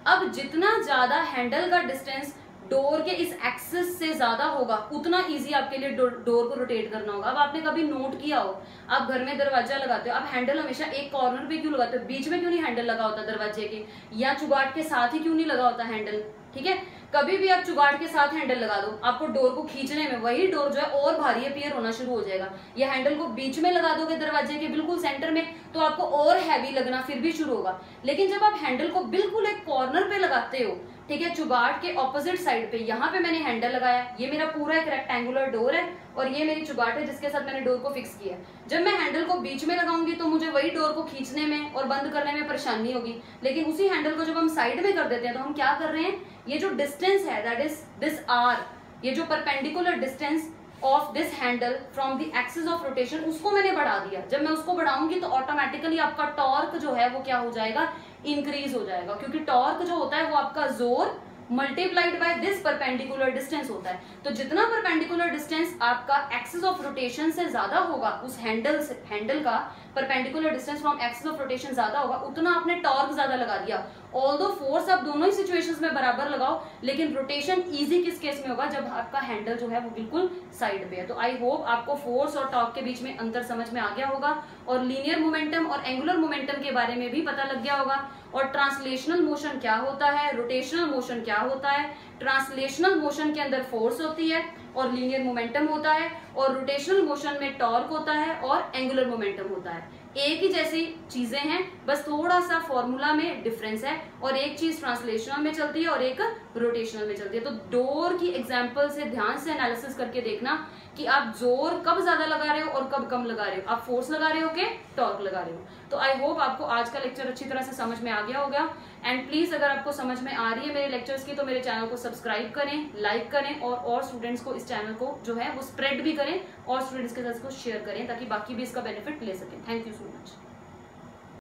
अब जितना ज्यादा हैंडल का डिस्टेंस डोर के इस एक्सिस से ज्यादा होगा उतना इजी आपके लिए डोर को रोटेट करना होगा। अब आपने कभी नोट किया हो, आप घर में दरवाजा लगाते हो, आप हैंडल हमेशा एक कॉर्नर पे क्यों लगाते हो, बीच में क्यों नहीं हैंडल लगा होता दरवाजे के, या चुगाट के साथ ही क्यों नहीं लगा होता हैंडल, ठीक है। कभी भी आप चुगाट के साथ हैंडल लगा दो, आपको डोर को खींचने में वही डोर जो है और भारी अपीयर होना शुरू हो जाएगा। या हैंडल को बीच में लगा दोगे दरवाजे के बिल्कुल सेंटर में, तो आपको और हैवी लगना फिर भी शुरू होगा। लेकिन जब आप हैंडल को बिल्कुल एक कॉर्नर पे लगाते हो, ठीक है, चुगाट के ऑपोजिट साइड पे, यहाँ पे मैंने हैंडल लगाया, ये मेरा पूरा एक रेक्टेंगुलर डोर है और ये मेरी चुगाट है जिसके साथ मैंने डोर को फिक्स किया। जब मैं हैंडल को बीच में लगाऊंगी तो मुझे वही डोर को खींचने में और बंद करने में परेशानी होगी। लेकिन उसी हैंडल को जब हम साइड में कर देते हैं तो हम क्या कर रहे हैं, ये जो डिस्टेंस है दैट इज दिस आर, ये जो perpendicular distance of this handle from the axis of rotation, उसको मैंने बढ़ा दिया। जब मैं उसको बढ़ाऊंगी तो ऑटोमेटिकली आपका टॉर्क जो है वो क्या हो जाएगा, इंक्रीज हो जाएगा, क्योंकि टॉर्क जो होता है वो आपका जोर multiplied by this perpendicular distance होता है। तो जितना परपेंडिकुलर डिस्टेंस आपका एक्सिस ऑफ रोटेशन से ज्यादा होगा, उस हैंडल का perpendicular distance from axis of rotation ज्यादा होगा, उतना आपने टॉर्क ज्यादा लगा दिया। ऑल्दो फोर्स आप दोनों ही सिचुएशंस में बराबर लगाओ, लेकिन रोटेशन इजी किस केस में होगा, जब आपका हैंडल जो है वो बिल्कुल साइड पे है। तो आई होप आपको फोर्स और टॉर्क के बीच में अंतर समझ में आ गया होगा, और लीनियर मोमेंटम और एंगुलर मोमेंटम के बारे में भी पता लग गया होगा, और ट्रांसलेशनल मोशन क्या होता है, रोटेशनल मोशन क्या होता है। ट्रांसलेशनल मोशन के अंदर फोर्स होती है और लीनियर मोमेंटम होता है, और रोटेशनल मोशन में टॉर्क होता है और एंगुलर मोमेंटम होता है। एक ही जैसी चीजें हैं, बस थोड़ा सा फॉर्मूला में डिफरेंस है, और एक चीज ट्रांसलेशनल में चलती है और एक रोटेशनल में चलती है। तो डोर की एग्जांपल से ध्यान से एनालिसिस करके देखना कि आप जोर कब ज्यादा लगा रहे हो और कब कम लगा रहे हो, आप फोर्स लगा रहे हो कि टॉर्क लगा रहे हो। तो आई होप आपको आज का लेक्चर अच्छी तरह से समझ में आ गया होगा। एंड प्लीज अगर आपको समझ में आ रही है मेरे लेक्चर्स की, तो मेरे चैनल को सब्सक्राइब करें, लाइक करें, और स्टूडेंट्स को इस चैनल को जो है वो स्प्रेड भी करें और स्टूडेंट्स के साथ इसको शेयर करें, ताकि बाकी भी इसका बेनिफिट ले सकें। Thank you so much.